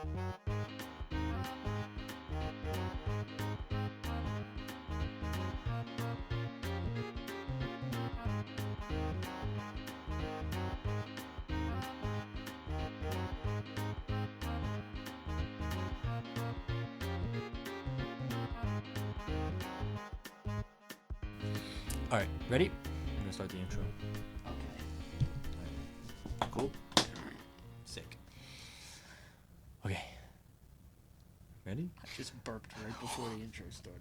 All right, ready? I'm gonna start the intro. Okay. Cool. Sick. Okay. Ready? I just burped right before the intro started.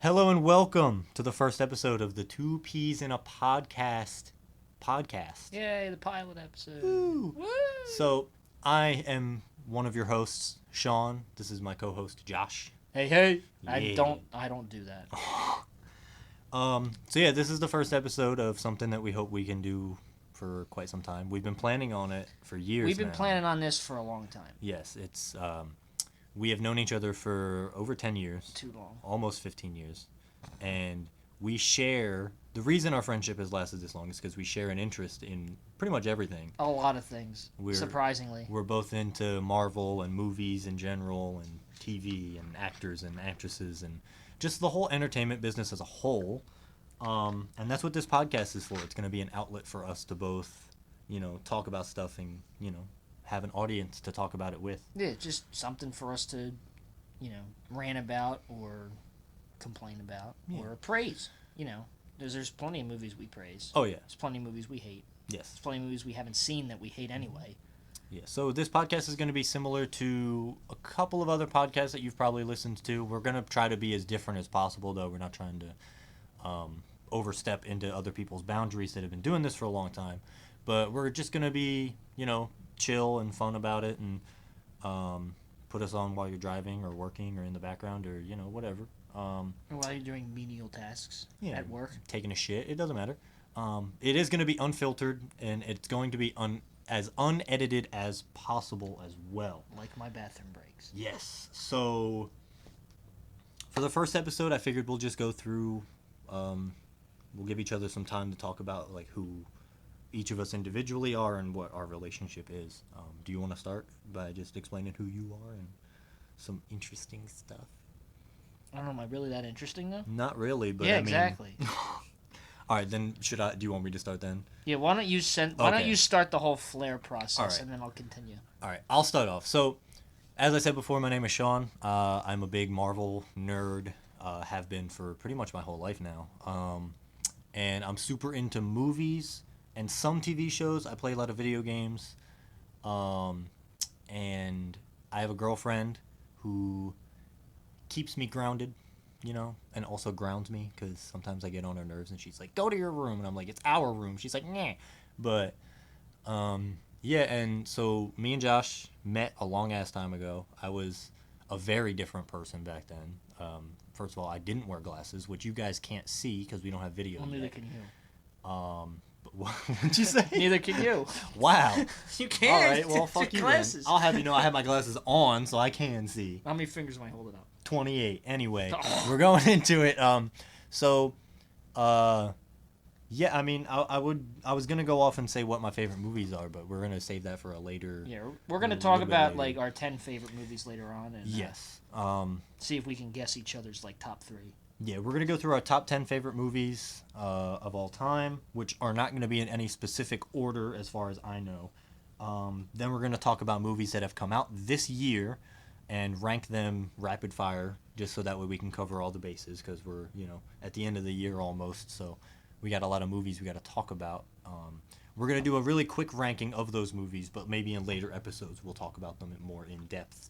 Hello and welcome to the first episode of the Two Peas in a Podcast. Yay, the pilot episode. Woo! Woo! So I am one of your hosts, Sean. This is my co-host, Josh. Hey. Yeah. I don't do that. So yeah, this is the first episode of something that we hope we can do for quite some time. We've been planning on it for years. We've been now. planning on this for a long time. Yes, it's we have known each other for over 10 years. Too long. Almost 15 years. And we share the reason our friendship has lasted this long is because we share an interest in pretty much everything. A lot of things. Surprisingly. We're both into Marvel and movies in general and TV and actors and actresses and just the whole entertainment business as a whole. And that's what this podcast is for. It's going to be an outlet for us to both, talk about stuff and, have an audience to talk about it with. Yeah, just something for us to, rant about or complain about or praise. There's plenty of movies we praise. Oh, yeah. There's plenty of movies we hate. Yes. There's plenty of movies we haven't seen that we hate anyway. Yeah, so this podcast is going to be similar to a couple of other podcasts that you've probably listened to. We're going to try to be as different as possible, though. We're not trying to overstep into other people's boundaries that have been doing this for a long time. But we're just going to be, chill and fun about it and put us on while you're driving or working or in the background or, whatever. While you're doing menial tasks at work. Taking a shit. It doesn't matter. It is going to be unfiltered, and it's going to be as unedited as possible as well. Like my bathroom breaks. Yes. So, for the first episode, I figured we'll just go through, we'll give each other some time to talk about, like, who each of us individually are and what our relationship is. Do you want to start by just explaining who you are and some interesting stuff? I don't know, am I really that interesting, though? Not really, but yeah, I mean... exactly. All right, then do you want me to start then? Yeah, why don't you start the whole flare process, right. and then I'll continue. All right, I'll start off. So, as I said before, my name is Sean. I'm a big Marvel nerd, have been for pretty much my whole life now. And I'm super into movies and some TV shows. I play a lot of video games. And I have a girlfriend who keeps me grounded, and also grounds me because sometimes I get on her nerves and she's like, go to your room. And I'm like, it's our room. She's like, nah. But, yeah, and so me and Josh met a long-ass time ago. I was a very different person back then. First of all, I didn't wear glasses, which you guys can't see because we don't have video Well, neither yet. can you. But what'd you say? Neither can you. Wow. You can't. All right, well, fuck you glasses. then. I'll have you know I have my glasses on so I can see. How many fingers am I holding up? 28. Anyway, we're going into it. Yeah, I mean, I was gonna go off and say what my favorite movies are, but we're gonna save that for a later. Yeah, we're gonna talk about like our 10 favorite movies later on, and yes. See if we can guess each other's like top 3. Yeah, we're gonna go through our top 10 favorite movies of all time, which are not gonna be in any specific order as far as I know. Then we're gonna talk about movies that have come out this year and rank them rapid fire, just so that way we can cover all the bases, because we're, at the end of the year almost, so we got a lot of movies we got to talk about. We're going to do a really quick ranking of those movies, but maybe in later episodes we'll talk about them more in depth,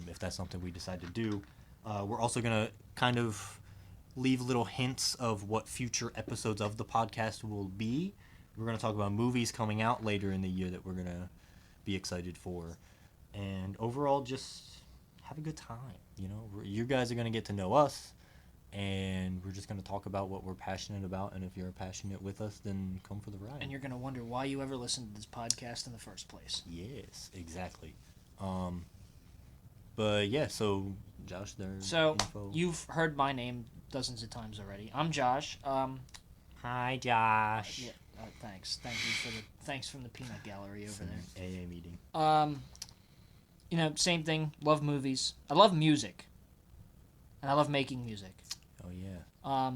if that's something we decide to do. We're also going to kind of leave little hints of what future episodes of the podcast will be. We're going to talk about movies coming out later in the year that we're going to be excited for. And overall, just have a good time. You guys are going to get to know us, and we're just going to talk about what we're passionate about. And if you're passionate with us, then come for the ride. And you're going to wonder why you ever listened to this podcast in the first place. Yes, exactly. But yeah, so Josh, there's info. You've heard my name dozens of times already. I'm Josh. Hi, Josh. Yeah. Thanks from the peanut gallery over Some AA meeting. there. Same thing. Love movies. I love music, and I love making music. Oh yeah.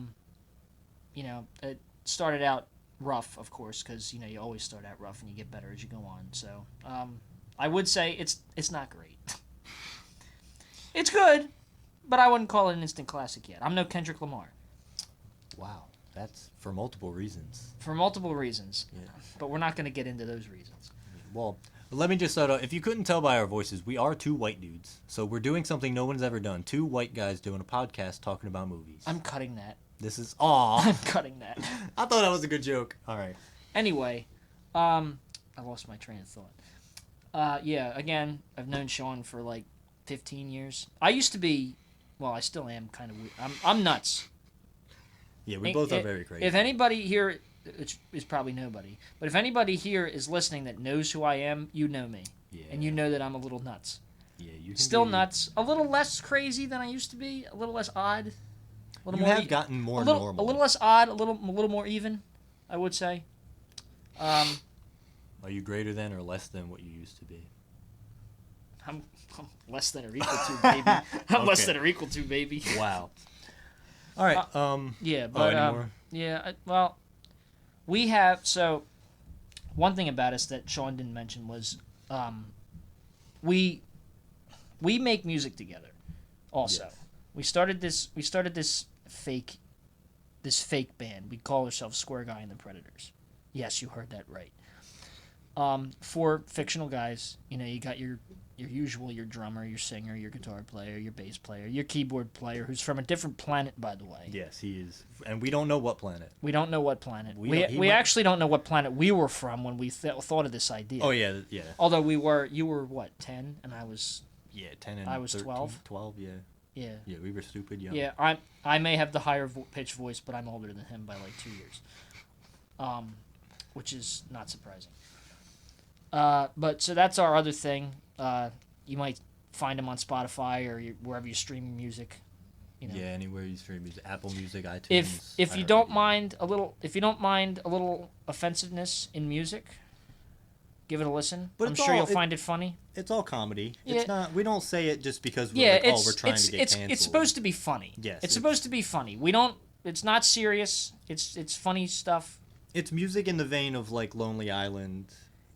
It started out rough, of course, because you always start out rough and you get better as you go on. So, I would say it's not great. It's good, but I wouldn't call it an instant classic yet. I'm no Kendrick Lamar. Wow. That's for multiple reasons. For multiple reasons. Yeah. But we're not going to get into those reasons. Well, let me just start out. If you couldn't tell by our voices, we are two white dudes. So we're doing something no one's ever done. Two white guys doing a podcast talking about movies. I'm cutting that. This is... Aw. I'm cutting that. I thought that was a good joke. All right. Anyway, I lost my train of thought. Yeah, again, I've known Sean for like 15 years. I used to be... Well, I still am kind of weird. I'm nuts. Yeah, we both are very crazy. If anybody here, which is probably nobody, but if anybody here is listening that knows who I am, you know me. Yeah. And you know that I'm a little nuts. Yeah, you can Still be... nuts. A little less crazy than I used to be. A little less odd. A little You more have gotten more normal. normal. A little less odd. A little more even, I would say. Are you greater than or less than what you used to be? I'm less than or equal to, baby. I'm less than or equal to, baby. Wow. All right. Yeah, but anymore? well, we have one thing about us that Sean didn't mention was we make music together. Also, Yes. we started this fake band. We call ourselves Square Guy and the Predators. Yes, you heard that right. For fictional guys, you got your usual, your drummer, your singer, your guitar player, your bass player, your keyboard player, who's from a different planet, by the way. Yes, he is. And we don't know what planet. We don't know what planet. He We might- actually don't know what planet we were from when we thought of this idea. Oh, yeah, yeah. Although you were what, 10, and I was, Yeah, 10 and I was 13, 12. 12, yeah. yeah. Yeah, we were stupid young. Yeah, I may have the higher pitched voice, but I'm older than him by like 2 years. Which is not surprising. But so that's our other thing. You might find him on Spotify or wherever you stream music. Yeah, anywhere you stream music, Apple Music, iTunes. If you don't mind a little offensiveness in music, give it a listen. But I'm it's sure all- you'll find it funny. It's all comedy. Yeah. It's not. We don't say it just because we're Yeah, like, it's we're trying to get canceled. it's supposed to be funny. Yes, it's supposed to be funny. We don't. It's not serious. It's funny stuff. It's music in the vein of like Lonely Island.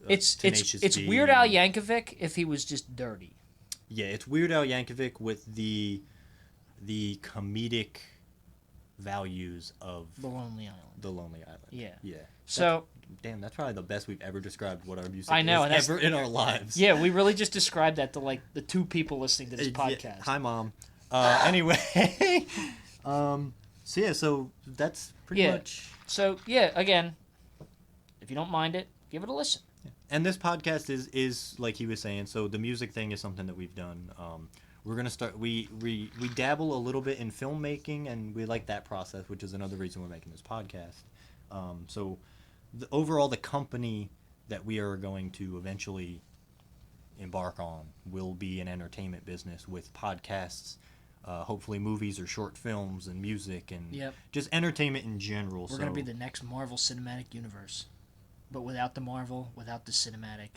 It's Tenacious D. Weird Al Yankovic if he was just dirty. Yeah, it's Weird Al Yankovic with the comedic values of The Lonely Island. the Lonely Island. Yeah. Yeah. So Damn, that's probably the best we've ever described what our music I know, is and that's- ever in our lives. yeah, we really just described that to like the two people listening to this Yeah, podcast. hi, Mom. Anyway, so that's pretty Yeah. much. So yeah, again, if you don't mind it, give it a listen. And this podcast is like he was saying. So the music thing is something that we've done. We're gonna start. We dabble a little bit in filmmaking, and we like that process, which is another reason we're making this podcast. So overall, the company that we are going to eventually embark on will be an entertainment business with podcasts, hopefully movies or short films and music and Yep. just entertainment in general. We're gonna be the next Marvel Cinematic Universe, but without the Marvel, without the cinematic,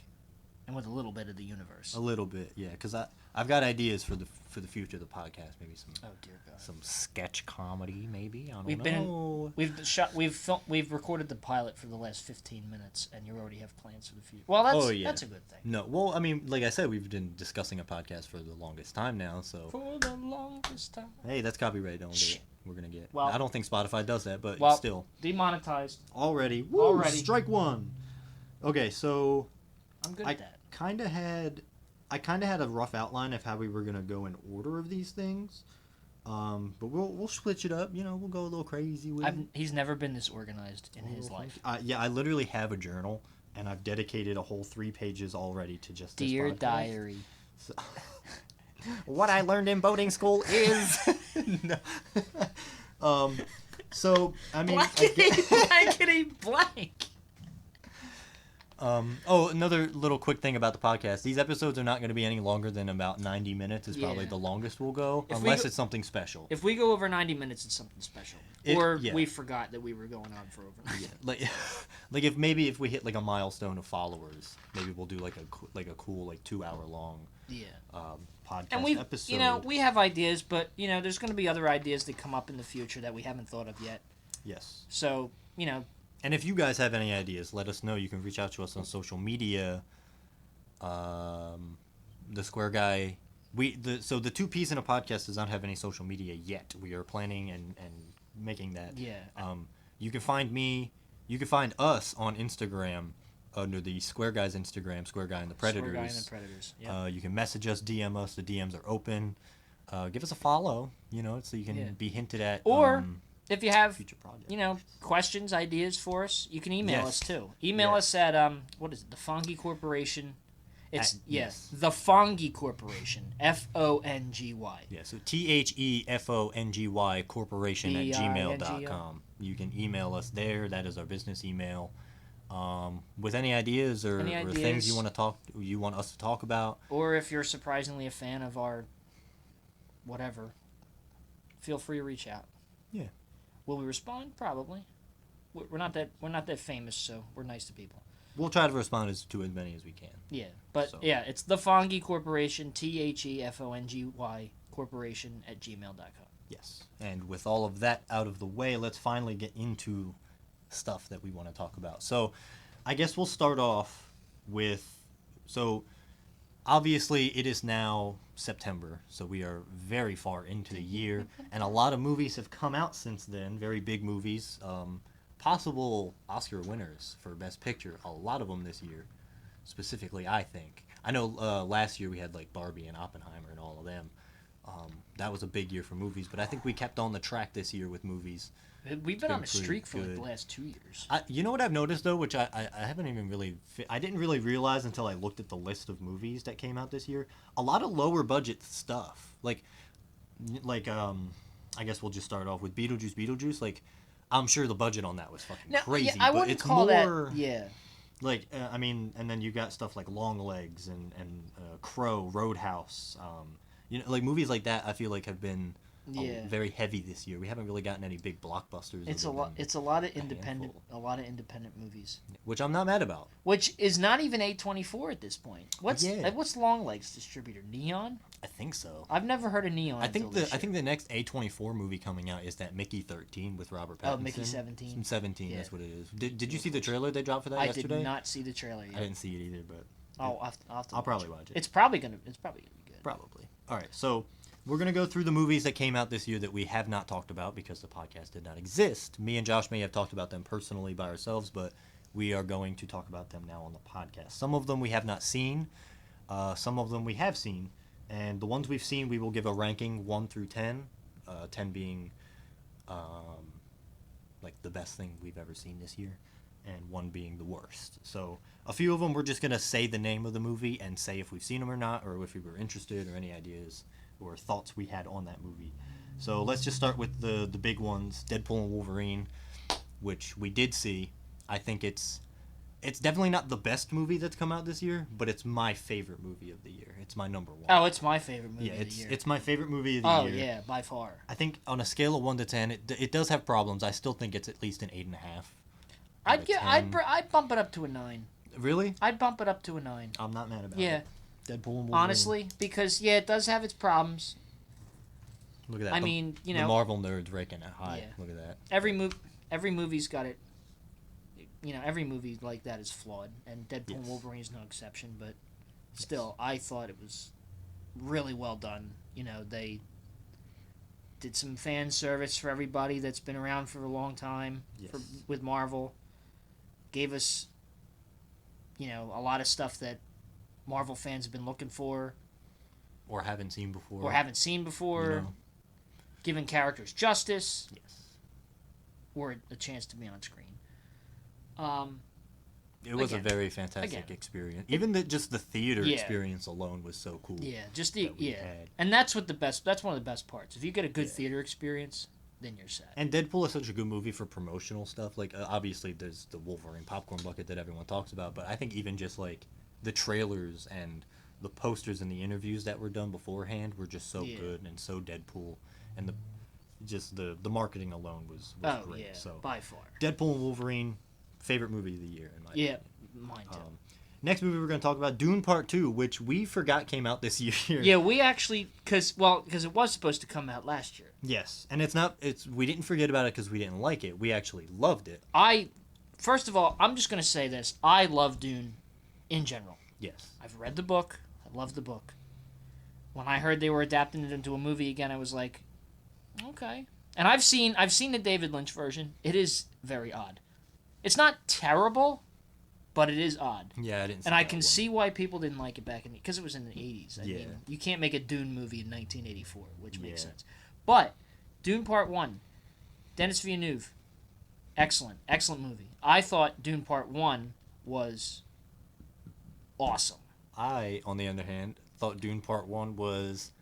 and with a little bit of the universe. a little bit, yeah, because I've got ideas for the future of the podcast. Maybe some Oh dear God. some sketch comedy, maybe. I don't We've know. we've recorded the pilot for the last 15 minutes, and you already have plans for the future. Well, that's Oh, yeah. that's a good thing. No, well, I mean, like I said, we've been discussing a podcast for the longest time now. So For the longest time. hey, that's copyright. Don't do Shh. it. We're gonna get. Well- I don't think Spotify does that, but Well- still. Demonetized. Already. Woo, Already. Strike one. Okay, so I'm good I at that. kind of had a rough outline of how we were gonna go in order of these things, but we'll switch it up. We'll go a little crazy with it. He's never been this organized in his Oh, life. Yeah, I literally have a journal, and I've dedicated a whole 3 pages already to just this Dear podcast. diary. So, what I learned in boating school is. No. So I mean, Blankety blank. Another little quick thing about the podcast. These episodes are not going to be any longer than about 90 minutes. Is probably Yeah. the longest we'll go, If we unless go- it's something special. If we go over 90 minutes, it's something special. We forgot that we were going on for over 90 minutes. Like if we hit like a milestone of followers, maybe we'll do like a cool like 2 hour long Yeah. podcast And episode. we have ideas, but, there's going to be other ideas that come up in the future that we haven't thought of yet. Yes. So, And if you guys have any ideas, let us know. You can reach out to us on social media. The Square Guy. So the 2 Ps in a podcast does not have any social media yet. We are planning and making that. Yeah. You can find me. You can find us on Instagram under the Square Guy's Instagram, Square Guy and the Predators. Square Guy and the Predators. Yeah. You can message us, DM us. The DMs are open. Give us a follow. So you can be hinted at. Or if you have, future projects. questions, ideas for us, you can email Yes. us too. Email us at what is it? The Fongy Corporation. It's yes. The Fongy Corporation. Fongy. Yeah, so THEFONGY Corporation at gmail.com. You can email us there. That is our business email. With any ideas or things you want us to talk about. Or if you're surprisingly a fan of our whatever, feel free to reach out. Yeah. Will we respond? Probably. We're not that famous, so we're nice to people. We'll try to respond to as many as we can. Yeah, but So. it's the Fongy Corporation, THEFONGY Corporation at gmail.com. Yes. And with all of that out of the way, let's finally get into stuff that we want to talk about. So I guess we'll start off with, obviously it is now September, so we are very far into the year, and a lot of movies have come out since then, very big movies, possible Oscar winners for Best Picture, a lot of them this year, specifically I think. I know last year we had like Barbie and Oppenheimer and all of them. That was a big year for movies, but I think we kept on the track this year with movies. We've been on a streak for good. the last 2 years. You know what I've noticed though, which I haven't even really, I didn't really realize until I looked at the list of movies that came out this year. A lot of lower budget stuff, like I guess we'll just start off with Beetlejuice. Like, I'm sure the budget on that was fucking crazy. Yeah, I but wouldn't it's call more, that. Yeah. Like, and then you got stuff like Longlegs and Crow, Roadhouse. Like movies like that, I feel like have been very heavy this year. We haven't really gotten any big blockbusters. It's a lot. It's a lot of independent movies, which I'm not mad about. Which is not even A24 at this point. What's Yeah. what's Longlegs distributor? Neon? I think so. I've never heard of Neon. I think the next A24 movie coming out is that Mickey 13 with Robert Pattinson. Oh, Mickey 17. 17, Yeah. that's what it is. Did you see the trailer they dropped for that yesterday? I did not see the trailer yet. I didn't see it either, but I'll probably watch it. It's probably gonna be good. Probably. All right, so we're gonna go through the movies that came out this year that we have not talked about because the podcast did not exist. Me and Josh may have talked about them personally by ourselves, but we are going to talk about them now on the podcast. Some of them we have not seen, some of them we have seen, and the ones we've seen we will give a ranking 1 through 10, 10 being like the best thing we've ever seen this year, and 1 being the worst. So a few of them we're just gonna say the name of the movie and say if we've seen them or not, or if we were interested, or any ideas or thoughts we had on that movie. So let's just start with the big ones, Deadpool and Wolverine, which we did see. I think it's definitely not the best movie that's come out this year, but it's my favorite movie of the year. It's my number 1. Oh, it's my favorite movie Yeah, of the year. it's my favorite movie of the year. Oh yeah, by far. I think on a scale of 1 to 10, it does have problems. I still think it's at least an 8.5. I'd bump it up to a 9. Really? I'd bump it up to a 9. I'm not mad about Yeah. it. Deadpool and Wolverine. Honestly, because it does have its problems. Look at that. I mean, the Marvel nerds raking it high. Yeah. Look at that. Every movie's got it. Every movie like that is flawed, and Deadpool and Wolverine is no exception. But still, I thought it was really well done. They did some fan service for everybody that's been around for a long time with Marvel. Gave us, a lot of stuff that Marvel fans have been looking for. Or haven't seen before. Giving characters justice. Yes. Or a chance to be on screen. It was a very fantastic experience. Even just the theater experience alone was so cool. Yeah, just and that's one of the best parts. If you get a good theater experience, then you're set. And Deadpool is such a good movie for promotional stuff. Like, obviously, there's the Wolverine popcorn bucket that everyone talks about, but I think even just, like, the trailers and the posters and the interviews that were done beforehand were just so good and so Deadpool. And the marketing alone was great. Yeah, so by far. Deadpool and Wolverine, favorite movie of the year, in my opinion. Mine too. Next movie we're going to talk about, Dune Part 2, which we forgot came out this year. Yeah, we actually, because it was supposed to come out last year. Yes, and we didn't forget about it because we didn't like it. We actually loved it. First of all, I'm just going to say this. I love Dune in general. Yes. I've read the book. I love the book. When I heard they were adapting it into a movie again, I was like, okay. And I've seen the David Lynch version. It is very odd. It's not terrible, but it is odd. Yeah, I didn't see And I that can one. see why people didn't like it back in because it was in the 80s. I Yeah. mean, you can't make a Dune movie in 1984, which makes Yeah. sense. But Dune Part 1, Denis Villeneuve, excellent movie. I thought Dune Part 1 was awesome. I, on the other hand, thought Dune Part 1 was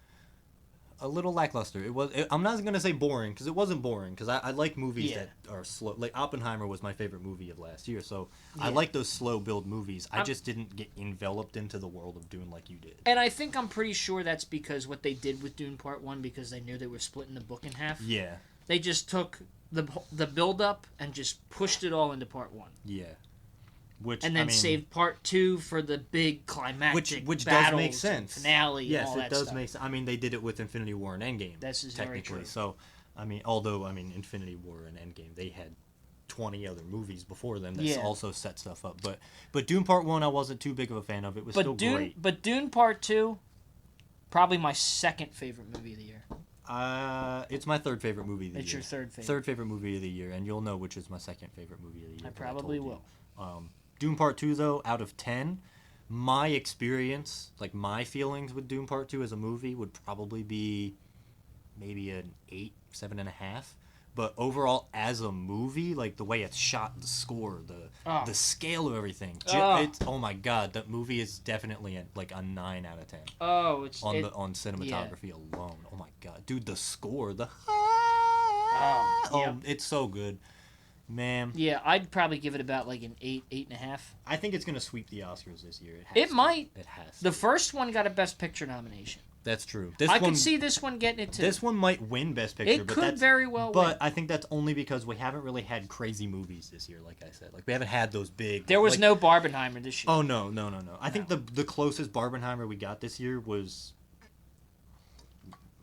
a little lackluster. I'm not going to say boring, because it wasn't boring, because I like movies that are slow. Like, Oppenheimer was my favorite movie of last year, so I like those slow build movies. I just didn't get enveloped into the world of Dune like you did. And I think I'm pretty sure that's because what they did with Dune Part 1, because they knew they were splitting the book in half. Yeah. They just took the build-up and just pushed it all into Part 1. Yeah. And then saved Part 2 for the big climactic which does battles make sense. and finale yes, and all that it does stuff. make sense. I mean, they did it with Infinity War and Endgame. This is very technically. true. So, Infinity War and Endgame, they had 20 other movies before them that also set stuff up. But Dune Part 1, I wasn't too big of a fan of. It was still great. But Dune Part 2, probably my second favorite movie of the year. It's my third favorite movie of the year. It's your third favorite. Third favorite movie of the year, and you'll know which is my second favorite movie of the year. I probably will. Dune Part 2, though, out of 10, my experience, like my feelings with Dune Part 2 as a movie would probably be maybe an 8, 7.5. But overall, as a movie, like the way it's shot, the score, the scale of everything, oh my god, that movie is definitely a 9 out of 10. Oh, on cinematography alone. Oh my god, dude, the score, it's so good. Man. Yeah, I'd probably give it about like an 8, 8.5. I think it's gonna sweep the Oscars this year. It might. It has. The first one got a Best Picture nomination. That's true. I can see this one getting it too. This one might win Best Picture. It could very well win. But I think that's only because we haven't really had crazy movies this year, like I said. Like, we haven't had those big... There was no Barbenheimer this year. Oh, no. I think the closest Barbenheimer we got this year was...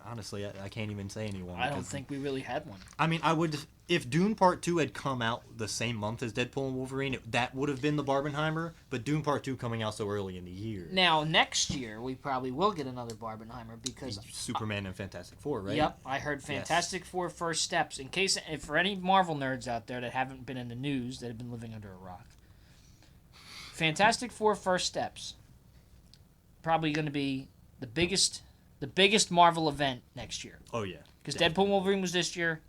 Honestly, I can't even say anyone. I don't think we really had one. I mean, I would... If Dune Part 2 had come out the same month as Deadpool and Wolverine, that would have been the Barbenheimer, but Dune Part 2 coming out so early in the year. Now, next year, we probably will get another Barbenheimer because... Superman and Fantastic Four, right? Yep, I heard Fantastic Four First Steps. If for any Marvel nerds out there that haven't been in the news, that have been living under a rock. Fantastic Four First Steps. Probably going to be the biggest Marvel event next year. Oh, yeah. Because Deadpool and Wolverine was this year.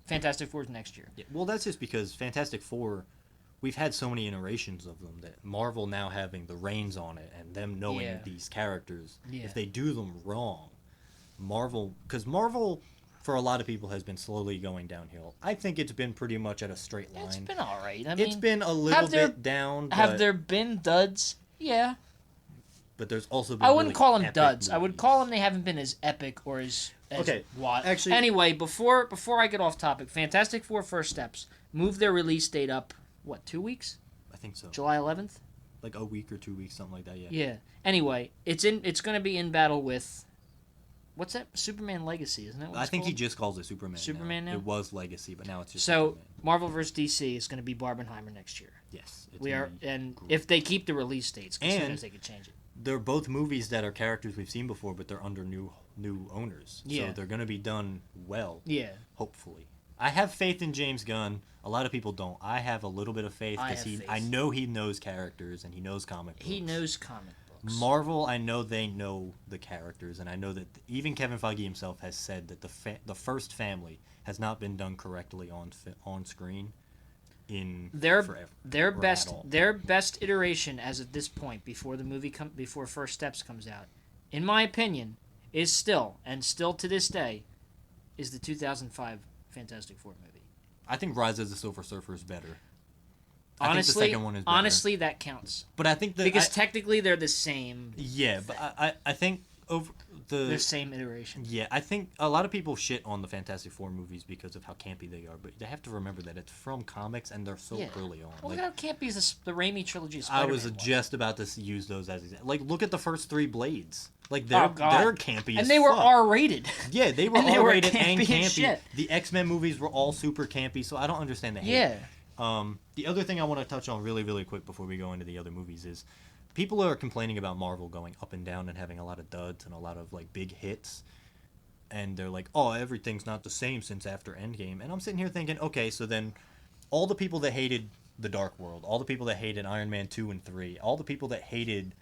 Fantastic Four is next year. Yeah, well, that's just because Fantastic Four, we've had so many iterations of them that Marvel now having the reins on it and them knowing these characters, if they do them wrong, because Marvel, for a lot of people, has been slowly going downhill. I think it's been pretty much at a straight line. It's been all right. It's been a little bit down. Have there been duds? Yeah. But there's also been I wouldn't call them duds. Movies. I would call them they haven't been as epic or as actually. Anyway, before I get off topic, Fantastic Four First Steps moved their release date up. What, 2 weeks? I think so. July 11th. Like a week or 2 weeks, something like that. Yeah. Yeah. Anyway, it's going to be in battle with. What's that? Superman Legacy, isn't it? I think he just calls it Superman. Superman now. It was Legacy, but now it's just. So Superman. Marvel vs. DC is going to be Barbenheimer next year. Yes. If they keep the release dates, as soon as they could change it. They're both movies that are characters we've seen before, but they're under new owners. Yeah. So they're going to be done well. Yeah. Hopefully. I have faith in James Gunn. A lot of people don't. I have a little bit of faith because I know he knows characters and he knows comic books. He knows comic books. Marvel, I know they know the characters, and I know that even Kevin Feige himself has said that the first family has not been done correctly on screen in forever. Their best iteration as of this point before First Steps comes out, in my opinion, is still to this day, is the 2005 Fantastic Four movie. I think Rise of the Silver Surfer is better. I Honestly, think the second one is better. honestly, that counts. But I think Because technically they're the same. yeah, but I think over They're the same iteration. yeah, I think a lot of people shit on the Fantastic Four movies because of how campy they are, but they have to remember that it's from comics and they're so Yeah. early on. Well, Like, look how campy is the Raimi trilogy of I Spider-Man was just about to use those as examples. Like, look at the first three Blades. Like, Oh, God. they're campy And as they were fuck. R-rated. Yeah, they were and they were R-rated and campy as campy. shit. The X-Men movies were all super campy, so I don't understand the hate. Yeah. The other thing I want to touch on really, really quick before we go into the other movies is people are complaining about Marvel going up and down and having a lot of duds and a lot of like big hits. And they're like, oh, everything's not the same since after Endgame. And I'm sitting here thinking, okay, so then all the people that hated The Dark World, all the people that hated Iron Man 2 and 3, all the people that hated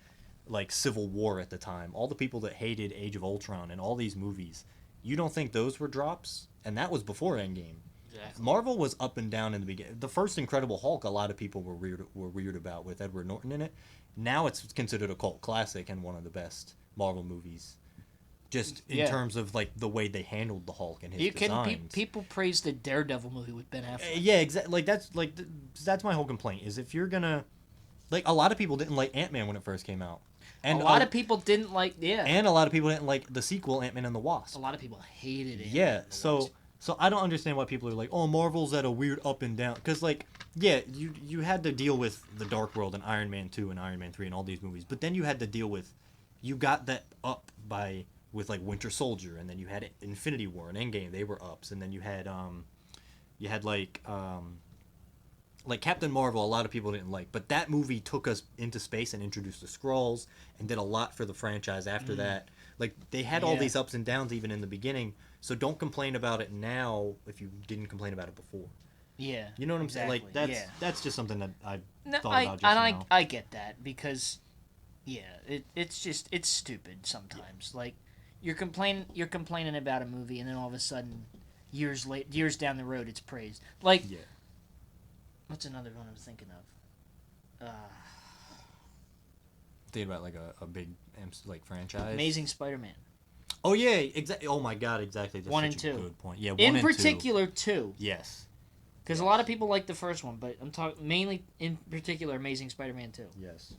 like Civil War at the time, all the people that hated Age of Ultron and all these movies, you don't think those were drops? And that was before Endgame. Exactly. Marvel was up and down in the beginning. The first Incredible Hulk, a lot of people were weird about with Edward Norton in it. Now it's considered a cult classic and one of the best Marvel movies. Just in terms of like the way they handled the Hulk and his designs. People praise the Daredevil movie with Ben Affleck. Yeah, exactly. Like that's my whole complaint. Is if you're gonna, like, a lot of people didn't like Ant-Man when it first came out, and a lot of people didn't like. Yeah. and a lot of people didn't like the sequel Ant-Man and the Wasp. A lot of people hated it. Yeah, so I don't understand why people are like, oh, Marvel's at a weird up and down. Because, like, yeah, you had to deal with The Dark World and Iron Man 2 and Iron Man 3 and all these movies. But then you had to deal with, you got that up with, like, Winter Soldier. And then you had Infinity War and Endgame. They were ups. And then you had, like Captain Marvel, a lot of people didn't like. But that movie took us into space and introduced the Skrulls and did a lot for the franchise after that. Like, they had all these ups and downs even in the beginning. So don't complain about it now if you didn't complain about it before. Yeah. You know what I'm saying? Like, that's just something that I thought about just now. I get that because, it's just it's stupid sometimes. Like, you're complaining about a movie and then all of a sudden, years down the road, it's praised. Like, what's another one I'm thinking of? Thinking about like a big like franchise. Amazing Spider-Man. Oh yeah, exactly. Oh my God, exactly. That's 1 such and 2. a good point. Yeah, 1 in and particular 2. Yes. Because a lot of people like the first one, but I'm talking mainly in particular Amazing Spider-Man 2. Yes.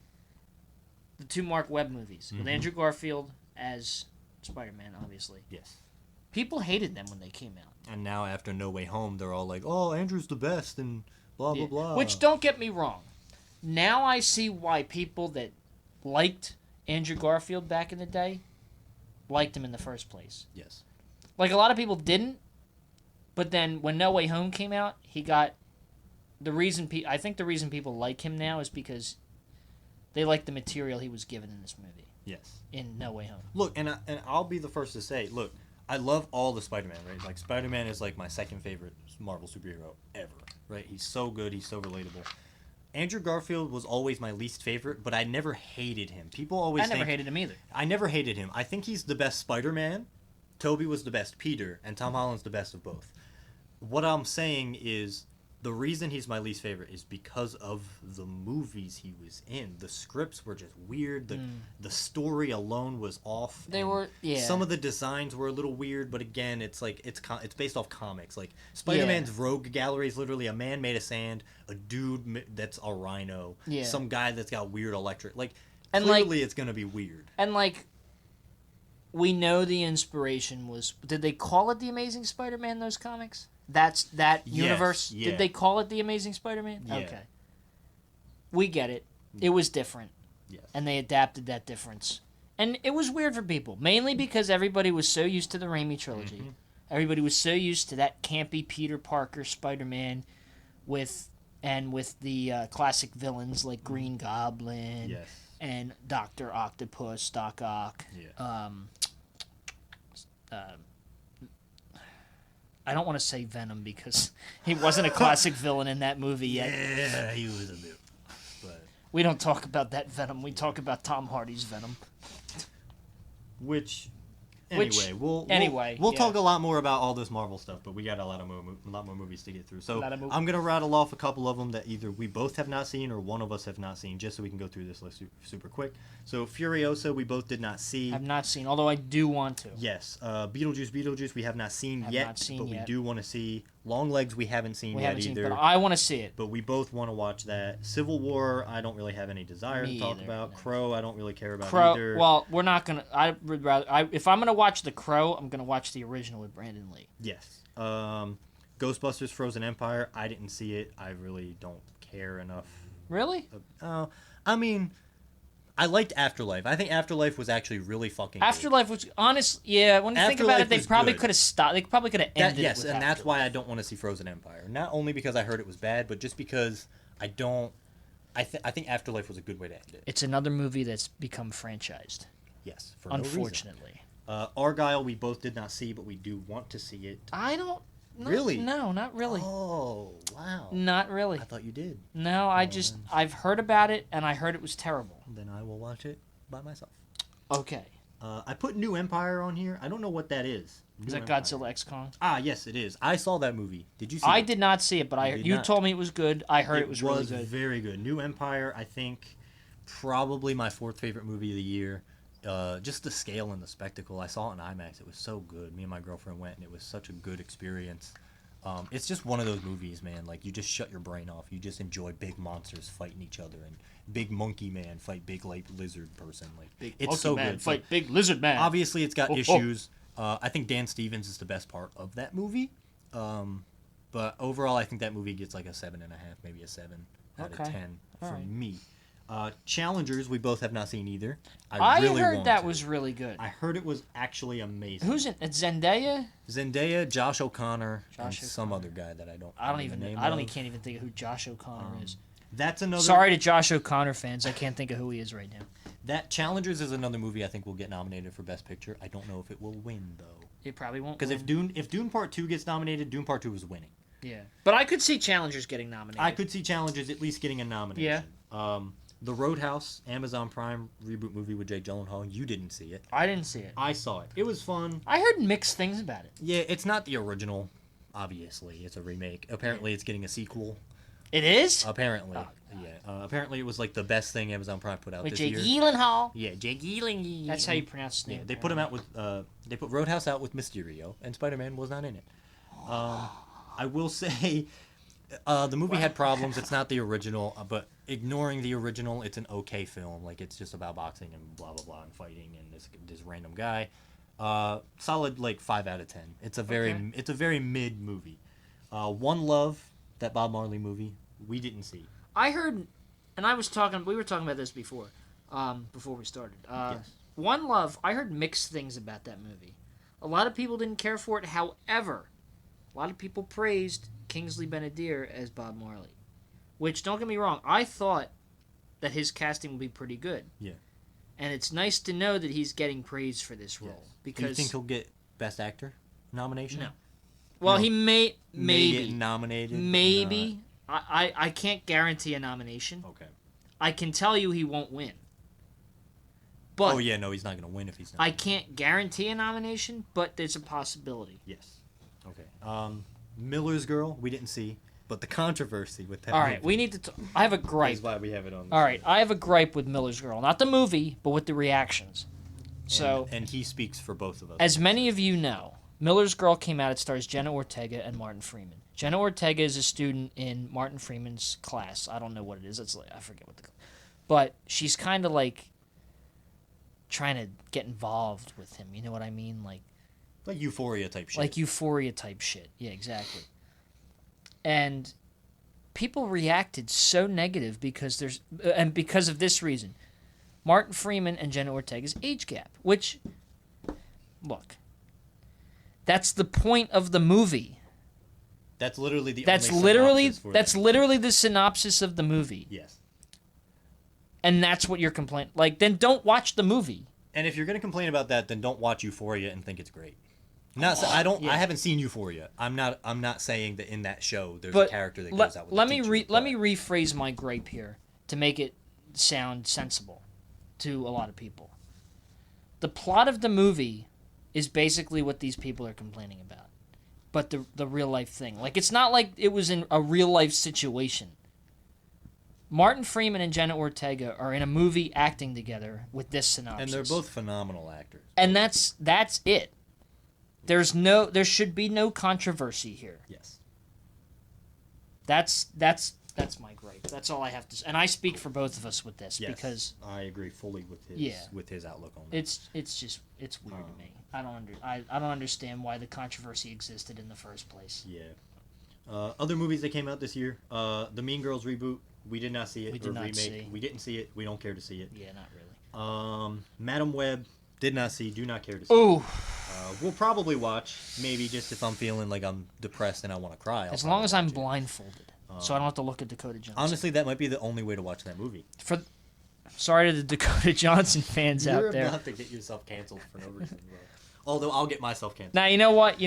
The 2 Mark Webb movies with Andrew Garfield as Spider-Man, obviously. Yes. People hated them when they came out. And now after No Way Home, they're all like, "Oh, Andrew's the best," and blah blah blah. Which, don't get me wrong, now I see why people that liked Andrew Garfield back in the day liked him in the first place. Yes. Like, a lot of people didn't, but then when No Way Home came out, he got I think the reason people like him now is because they like the material he was given in this movie. Yes. In No Way Home. Look, and I'll be the first to say, look, I love all the Spider-Man, right? Like, Spider-Man is like my second favorite Marvel superhero ever, right? He's so good, he's so relatable. Andrew Garfield was always my least favorite, but I never hated him. People always I never hated him either. I never hated him. I think he's the best Spider-Man. Tobey was the best Peter, and Tom Holland's the best of both. What I'm saying is, the reason he's my least favorite is because of the movies he was in. The scripts were just weird. The story alone was off. They were, Some of the designs were a little weird, but again, it's like it's based off comics. Like, Spider-Man's rogue gallery is literally a man made of sand, a dude that's a rhino, some guy that's got weird electric. Like, and clearly it's gonna be weird. And like, we know the inspiration was. Did they call it the Amazing Spider-Man? Those comics. That's that universe. Yeah. Did they call it the Amazing Spider-Man? Yeah. Okay. We get it. It was different. Yes. And they adapted that difference. And it was weird for people, mainly because everybody was so used to the Raimi trilogy. Everybody was so used to that campy Peter Parker Spider-Man with the classic villains like Green Goblin and Dr. Octopus, Doc Ock. Yeah. I don't want to say Venom because he wasn't a classic villain in that movie yet. Yeah, he was a bit. But we don't talk about that Venom. We talk about Tom Hardy's Venom. Anyway, we'll yeah. talk a lot more about all this Marvel stuff, but we got a lot more movies to get through. So I'm gonna rattle off a couple of them that either we both have not seen or one of us have not seen, just so we can go through this list super quick. So Furiosa, we both did not see. Have not seen, although I do want to. Yes, Beetlejuice, we have not seen yet, but we yet. do want to see. Longlegs, we haven't seen yet either. But I want to see it. But we both want to watch that. Civil War, I don't really have any desire to talk about. No. Crow, I don't really care about either. Well, we're not gonna. I would rather. If I'm gonna watch The Crow, I'm gonna watch the original with Brandon Lee. Yes. Ghostbusters: Frozen Empire, I didn't see it. I really don't care enough. Really? I mean, I liked Afterlife. I think Afterlife was actually really fucking Afterlife good. was honest. Yeah, when you think about it, they probably could have stopped. They probably could have ended yes, it. Yes, and that's why I don't want to see Frozen Empire. Not only because I heard it was bad, but just because I don't. I think Afterlife was a good way to end it. It's another movie that's become franchised. Yes, for unfortunately. No reason. Argyle, we both did not see, but we do want to see it. I don't. Really? No, not really. Oh, wow. Not really. I thought you did. No, I've heard about it, and I heard it was terrible. Then I will watch it by myself. Okay. I put New Empire on here. I don't know what that is. Is that Godzilla X Kong? Ah, yes, it is. I saw that movie. Did you see it? I did not see it, but you told me it was good. I heard it was really good. It was very good. New Empire, I think, probably my fourth favorite movie of the year. Just the scale and the spectacle. I saw it in IMAX. It was so good. Me and my girlfriend went, and it was such a good experience. It's just one of those movies, man. Like, you just shut your brain off. You just enjoy big monsters fighting each other, and big monkey man fight big lizard person. Like, it's so good. Fight big lizard man. Obviously, it's got issues. I think Dan Stevens is the best part of that movie. But overall, I think that movie gets like a 7.5, maybe a 7 out of 10 for me. Challengers, we both have not seen either. I really heard that was really good. I heard it was actually amazing. Who's in it? Zendaya? Zendaya, Josh O'Connor, and some other guy that I can't even think of who Josh O'Connor is. That's another. Sorry to Josh O'Connor fans, I can't think of who he is right now. That Challengers is another movie I think will get nominated for Best Picture. I don't know if it will win though. It probably won't. Because if Dune Part 2 gets nominated, Dune Part 2 is winning. Yeah, but I could see Challengers getting nominated. I could see Challengers at least getting a nomination. Yeah. The Roadhouse, Amazon Prime reboot movie with Jake Gyllenhaal. You didn't see it. I didn't see it. I saw it. It was fun. I heard mixed things about it. Yeah, it's not the original. Obviously, it's a remake. Apparently, it's getting a sequel. It is? Apparently. Yeah. Apparently, it was like the best thing Amazon Prime put out with this Jake year. Gyllenhaal. Yeah, Jake Gyllenhaal. That's how you pronounce his name. Yeah, they put him out with. They put Roadhouse out with Mysterio, and Spider-Man was not in it. I will say, the movie had problems. It's not the original, but ignoring the original, it's an okay film. Like, it's just about boxing and blah blah blah and fighting and this random guy. Solid like 5 out of 10. It's a very mid movie. One Love, that Bob Marley movie, we didn't see. I heard, and we were talking about this before we started. Yes. One Love, I heard mixed things about that movie. A lot of people didn't care for it. However, a lot of people praised Kingsley Ben-Adir as Bob Marley. Which, don't get me wrong, I thought that his casting would be pretty good. Yeah. And it's nice to know that he's getting praise for this role. Yes. Because do you think he'll get Best Actor nomination? No. Well, he may get nominated. Maybe. I can't guarantee a nomination. Okay. I can tell you he won't win. But he's not going to win if he's not. I can't guarantee a nomination, but there's a possibility. Yes. Okay. Miller's Girl, we didn't see, but the controversy with that. All right, we need to. I have a gripe. That's why we have it on. All right, I have a gripe with Miller's Girl, not the movie, but with the reactions. And he speaks for both of us. As many of you know, Miller's Girl came out. It stars Jenna Ortega and Martin Freeman. Jenna Ortega is a student in Martin Freeman's class. I don't know what it is. I forget what but she's kind of like trying to get involved with him. You know what I mean? Like Euphoria type shit. Like Euphoria type shit. Yeah, exactly. And people reacted so negative because of this reason. Martin Freeman and Jenna Ortega's age gap, which, look, that's the point of the movie. That's literally the that's literally the synopsis of the movie. Yes. And that's what you're complaining. Like, then don't watch the movie. And if you're going to complain about that, then don't watch Euphoria and think it's great. I haven't seen Euphoria. I'm not saying that in that show there's a character that goes out with let me rephrase my gripe here to make it sound sensible to a lot of people. The plot of the movie is basically what these people are complaining about. But the real life thing. Like, it's not like it was in a real life situation. Martin Freeman and Jenna Ortega are in a movie acting together with this synopsis. And they're both phenomenal actors. And that's it. There should be no controversy here. Yes. That's my gripe. That's all I have to say. And I speak for both of us with this because I agree fully with his outlook on that. it's weird to me. I don't understand why the controversy existed in the first place. Yeah. Other movies that came out this year, the Mean Girls reboot. We did not see it. We did not see. We didn't see it. We don't care to see it. Yeah, not really. Madam Web, did not see. Do not care to see. Ooh. We'll probably watch. Maybe just if I'm feeling like I'm depressed and I want to cry. As long as I'm blindfolded, so I don't have to look at Dakota Johnson. Honestly, that might be the only way to watch that movie. Sorry to the Dakota Johnson fans out there. You're about to get yourself canceled for no reason, bro. Although I'll get myself canceled. Now, you know what?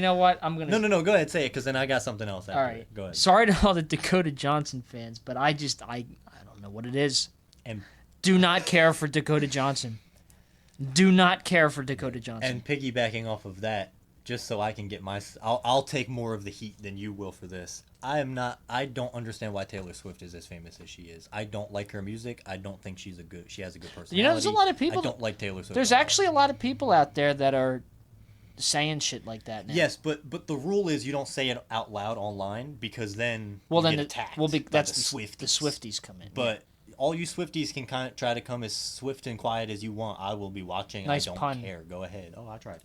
I'm gonna. No. Go ahead, say it, because then I got something else. After all right. it. Go ahead. Sorry to all the Dakota Johnson fans, but I don't know what it is. And do not care for Dakota Johnson. Do not care for Dakota Johnson. And piggybacking off of that, just so I can get I'll take more of the heat than you will for this. I don't understand why Taylor Swift is as famous as she is. I don't like her music. I don't think she has a good personality. You know, there's a lot of people. I don't like Taylor Swift. There's actually a lot of people out there that are saying shit like that now. Yes, but the rule is you don't say it out loud online because then get attacked. That's the Swifties. The Swifties come in. But all you Swifties can kind of try to come as swift and quiet as you want. I will be watching. Nice I don't pun. care. Go ahead. Oh, I tried.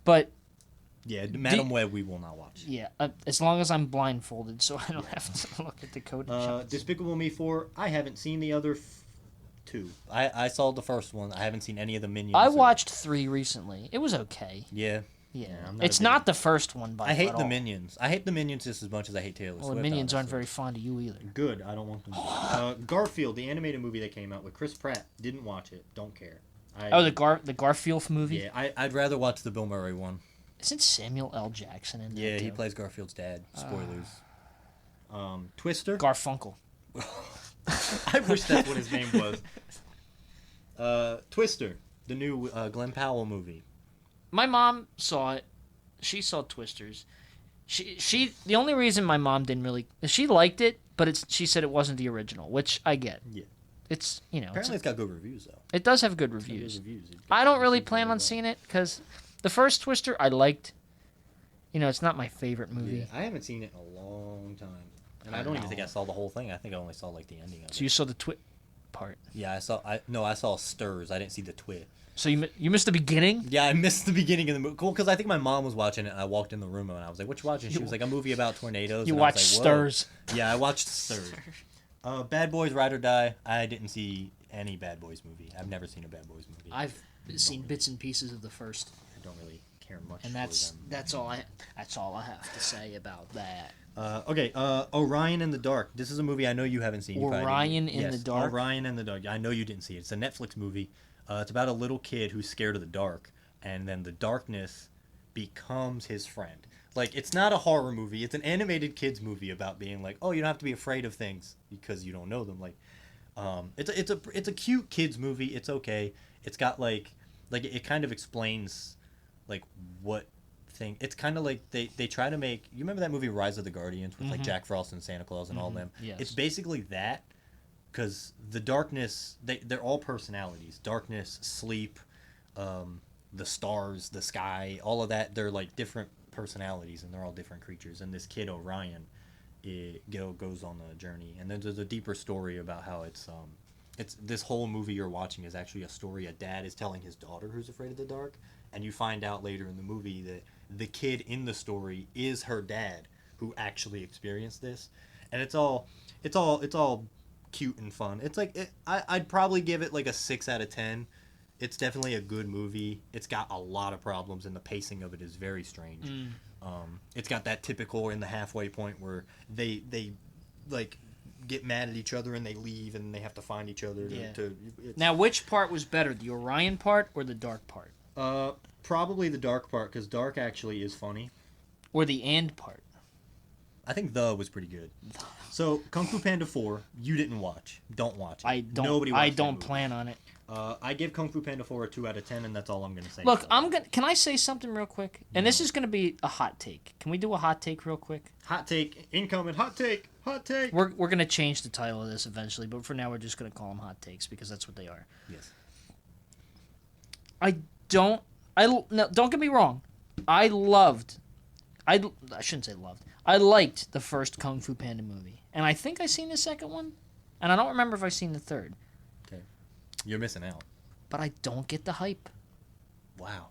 But yeah, Madam Web we will not watch. Yeah, as long as I'm blindfolded, so I don't have to look at Dakota Johnson. Despicable Me 4. I haven't seen the other two. I saw the first one. I haven't seen any of the Minions. I watched 3 recently. It was okay. Yeah. Yeah. I'm It's not the first one by I hate at the all. Minions. I hate the Minions just as much as I hate Taylor Swift. Well, the Minions aren't honestly. very fond of you either. Good. I don't want them to. Garfield, the animated movie that came out with Chris Pratt. Didn't watch it. Don't care. The Garfield movie? Yeah, I'd rather watch the Bill Murray one. Isn't Samuel L. Jackson in that Yeah, too? he plays Garfield's dad. Spoilers. Twister. Garfunkel. I wish that's what his name was. Twister, the new Glenn Powell movie. My mom saw it. She saw Twisters. She the only reason my mom didn't really she liked it, but she said it wasn't the original, which I get. Yeah. It's Apparently it's got good reviews though. It does have good reviews. I don't really plan on seeing it because the first Twister I liked. It's not my favorite movie. Yeah, I haven't seen it in a long time, and I don't even think I saw the whole thing. I think I only saw like the ending of it. So you saw the part. Yeah, I saw Stirs. I didn't see the twit. So you missed the beginning? Yeah, I missed the beginning of the movie. Cool, because I think my mom was watching it, and I walked in the room, and I was like, what you watching? She was like, a movie about tornadoes. You and I was watched like, Stirs. Yeah, I watched Stirs. Bad Boys, Ride or Die. I didn't see any Bad Boys movie. I've never seen a Bad Boys movie. I've seen bits and pieces of the first. I don't really care much And for them. that's all I have to say about that. Okay, Orion in the Dark. This is a movie I know you haven't seen. You probably Orion didn't. in the Dark? Orion in the Dark. I know you didn't see it. It's a Netflix movie. It's about a little kid who's scared of the dark, and then the darkness becomes his friend. Like, it's not a horror movie. It's an animated kids movie about being like, oh, you don't have to be afraid of things because you don't know them. Like, it's a cute kids movie. It's okay. It's got like it kind of explains like what thing. It's kind of like they try to make. You remember that movie Rise of the Guardians with like Jack Frost and Santa Claus and all them? Yes. It's basically that. Because the darkness, they're all personalities. Darkness, sleep, the stars, the sky, all of that. They're like different personalities, and they're all different creatures. And this kid Orion, goes on a journey, and then there's a deeper story about how it's this whole movie you're watching is actually a story a dad is telling his daughter who's afraid of the dark, and you find out later in the movie that the kid in the story is her dad who actually experienced this, and it's all cute and fun. It's like I'd probably give it like a 6 out of 10. It's definitely a good movie. It's got a lot of problems, and the pacing of it is very strange. It's got that typical in the halfway point where they like get mad at each other and they leave and they have to find each other. Now, which part was better, the Orion part or the dark part? Probably the dark part, because dark actually is funny. Or the and part? I think the was pretty good. So Kung Fu Panda 4, you didn't watch. Don't watch it. I don't. Nobody I watched don't plan on it. I give Kung Fu Panda 4 a 2 out of 10, and that's all I'm gonna say. Look, Can I say something real quick? And this is gonna be a hot take. Can we do a hot take real quick? Hot take incoming. Hot take. Hot take. We're gonna change the title of this eventually, but for now we're just gonna call them hot takes because that's what they are. Yes. Don't get me wrong. I shouldn't say loved. I liked the first Kung Fu Panda movie, and I think I seen the second one, and I don't remember if I seen the third. Okay. You're missing out. But I don't get the hype. Wow.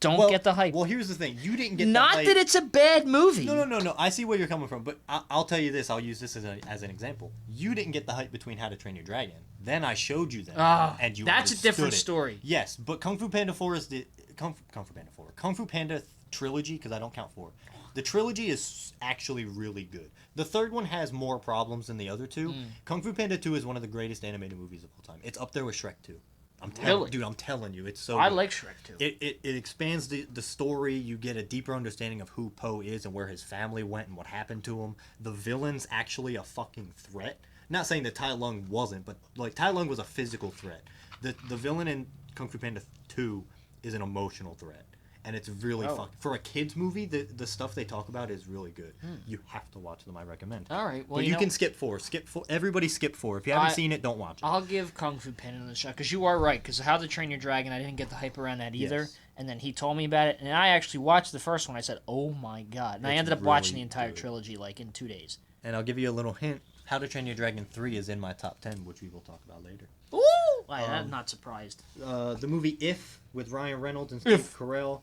Don't get the hype. Well, here's the thing. You didn't get Not the hype. that it's a bad movie. No. I see where you're coming from, but I'll tell you this. I'll use this as an example. You didn't get the hype between How to Train Your Dragon. Then I showed you that, and you that's a different understood it. story. Yes, but Kung Fu Panda 4 is the Kung Fu Panda 4. Kung Fu Panda trilogy, because I don't count 4. The trilogy is actually really good. The third one has more problems than the other two. Kung Fu Panda 2 is one of the greatest animated movies of all time. It's up there with Shrek 2. I'm telling you, it's so I good. like Shrek too. It expands the story. You get a deeper understanding of who Po is and where his family went and what happened to him. The villain's actually a fucking threat. Not saying that Tai Lung wasn't, but like Tai Lung was a physical threat. The villain in Kung Fu Panda 2 is an emotional threat. And it's really for a kids movie, the stuff they talk about is really good. You have to watch them, I recommend. All right. Well, but you can skip 4. Skip 4. Everybody skip 4. If you haven't seen it, don't watch it. I'll give Kung Fu Panda another shot because you are right. Because How to Train Your Dragon, I didn't get the hype around that either. Yes. And then he told me about it, and I actually watched the first one. I said, "Oh my god!" And I ended up watching the entire trilogy like in 2 days. And I'll give you a little hint. How to Train Your Dragon 3 is in my top 10, which we will talk about later. Ooh! I'm not surprised. The movie If with Ryan Reynolds and Steve Carell.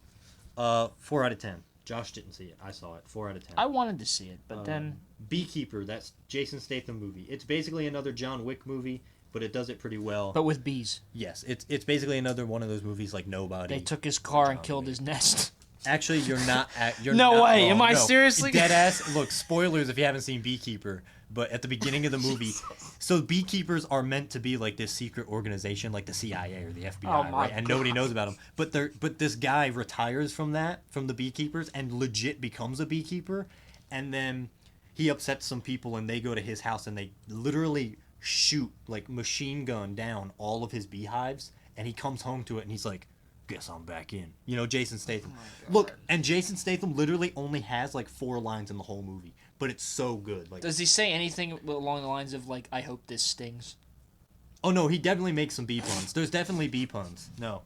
4 out of 10. Josh didn't see it. I saw it. 4 out of 10. I wanted to see it, but then Beekeeper. That's Jason Statham movie. It's basically another John Wick movie, but it does it pretty well. but with bees. Yes, it's basically another one of those movies like Nobody. They took his car and killed his nest. Actually, you're not. You're No not way. wrong. Am I No. seriously? Dead ass. Look, spoilers if you haven't seen Beekeeper. But at the beginning of the movie, so beekeepers are meant to be like this secret organization, like the CIA or the FBI, right? And nobody knows about them. But this guy retires from the beekeepers, and legit becomes a beekeeper. And then he upsets some people, and they go to his house, and they literally shoot, like machine gun down all of his beehives. And he comes home to it, and he's like, "Guess I'm back in." You know, Jason Statham. Look, and Jason Statham literally only has like 4 lines in the whole movie. But it's so good. Like, Does he say anything along the lines of like, "I hope this stings"? oh no, he definitely makes some bee puns. There's definitely bee puns. No,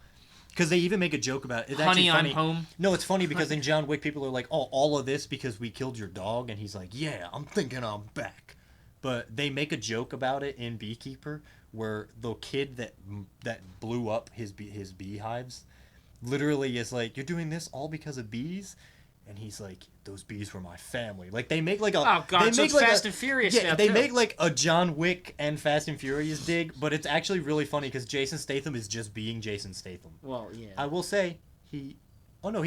because they even make a joke about it. It's Honey, actually funny. I'm home. No, it's funny because in John Wick, people are like, "Oh, all of this because we killed your dog," and he's like, "Yeah, I'm thinking I'm back." But they make a joke about it in Beekeeper, where the kid that blew up his beehives, literally is like, "You're doing this all because of bees." And he's like, "Those bees were my family." Like they make like a Oh god, they so make it's like Fast and Furious. yeah, now, they too. make like a John Wick and Fast and Furious dig, but it's actually really funny because Jason Statham is just being Jason Statham. Well, yeah. I will say he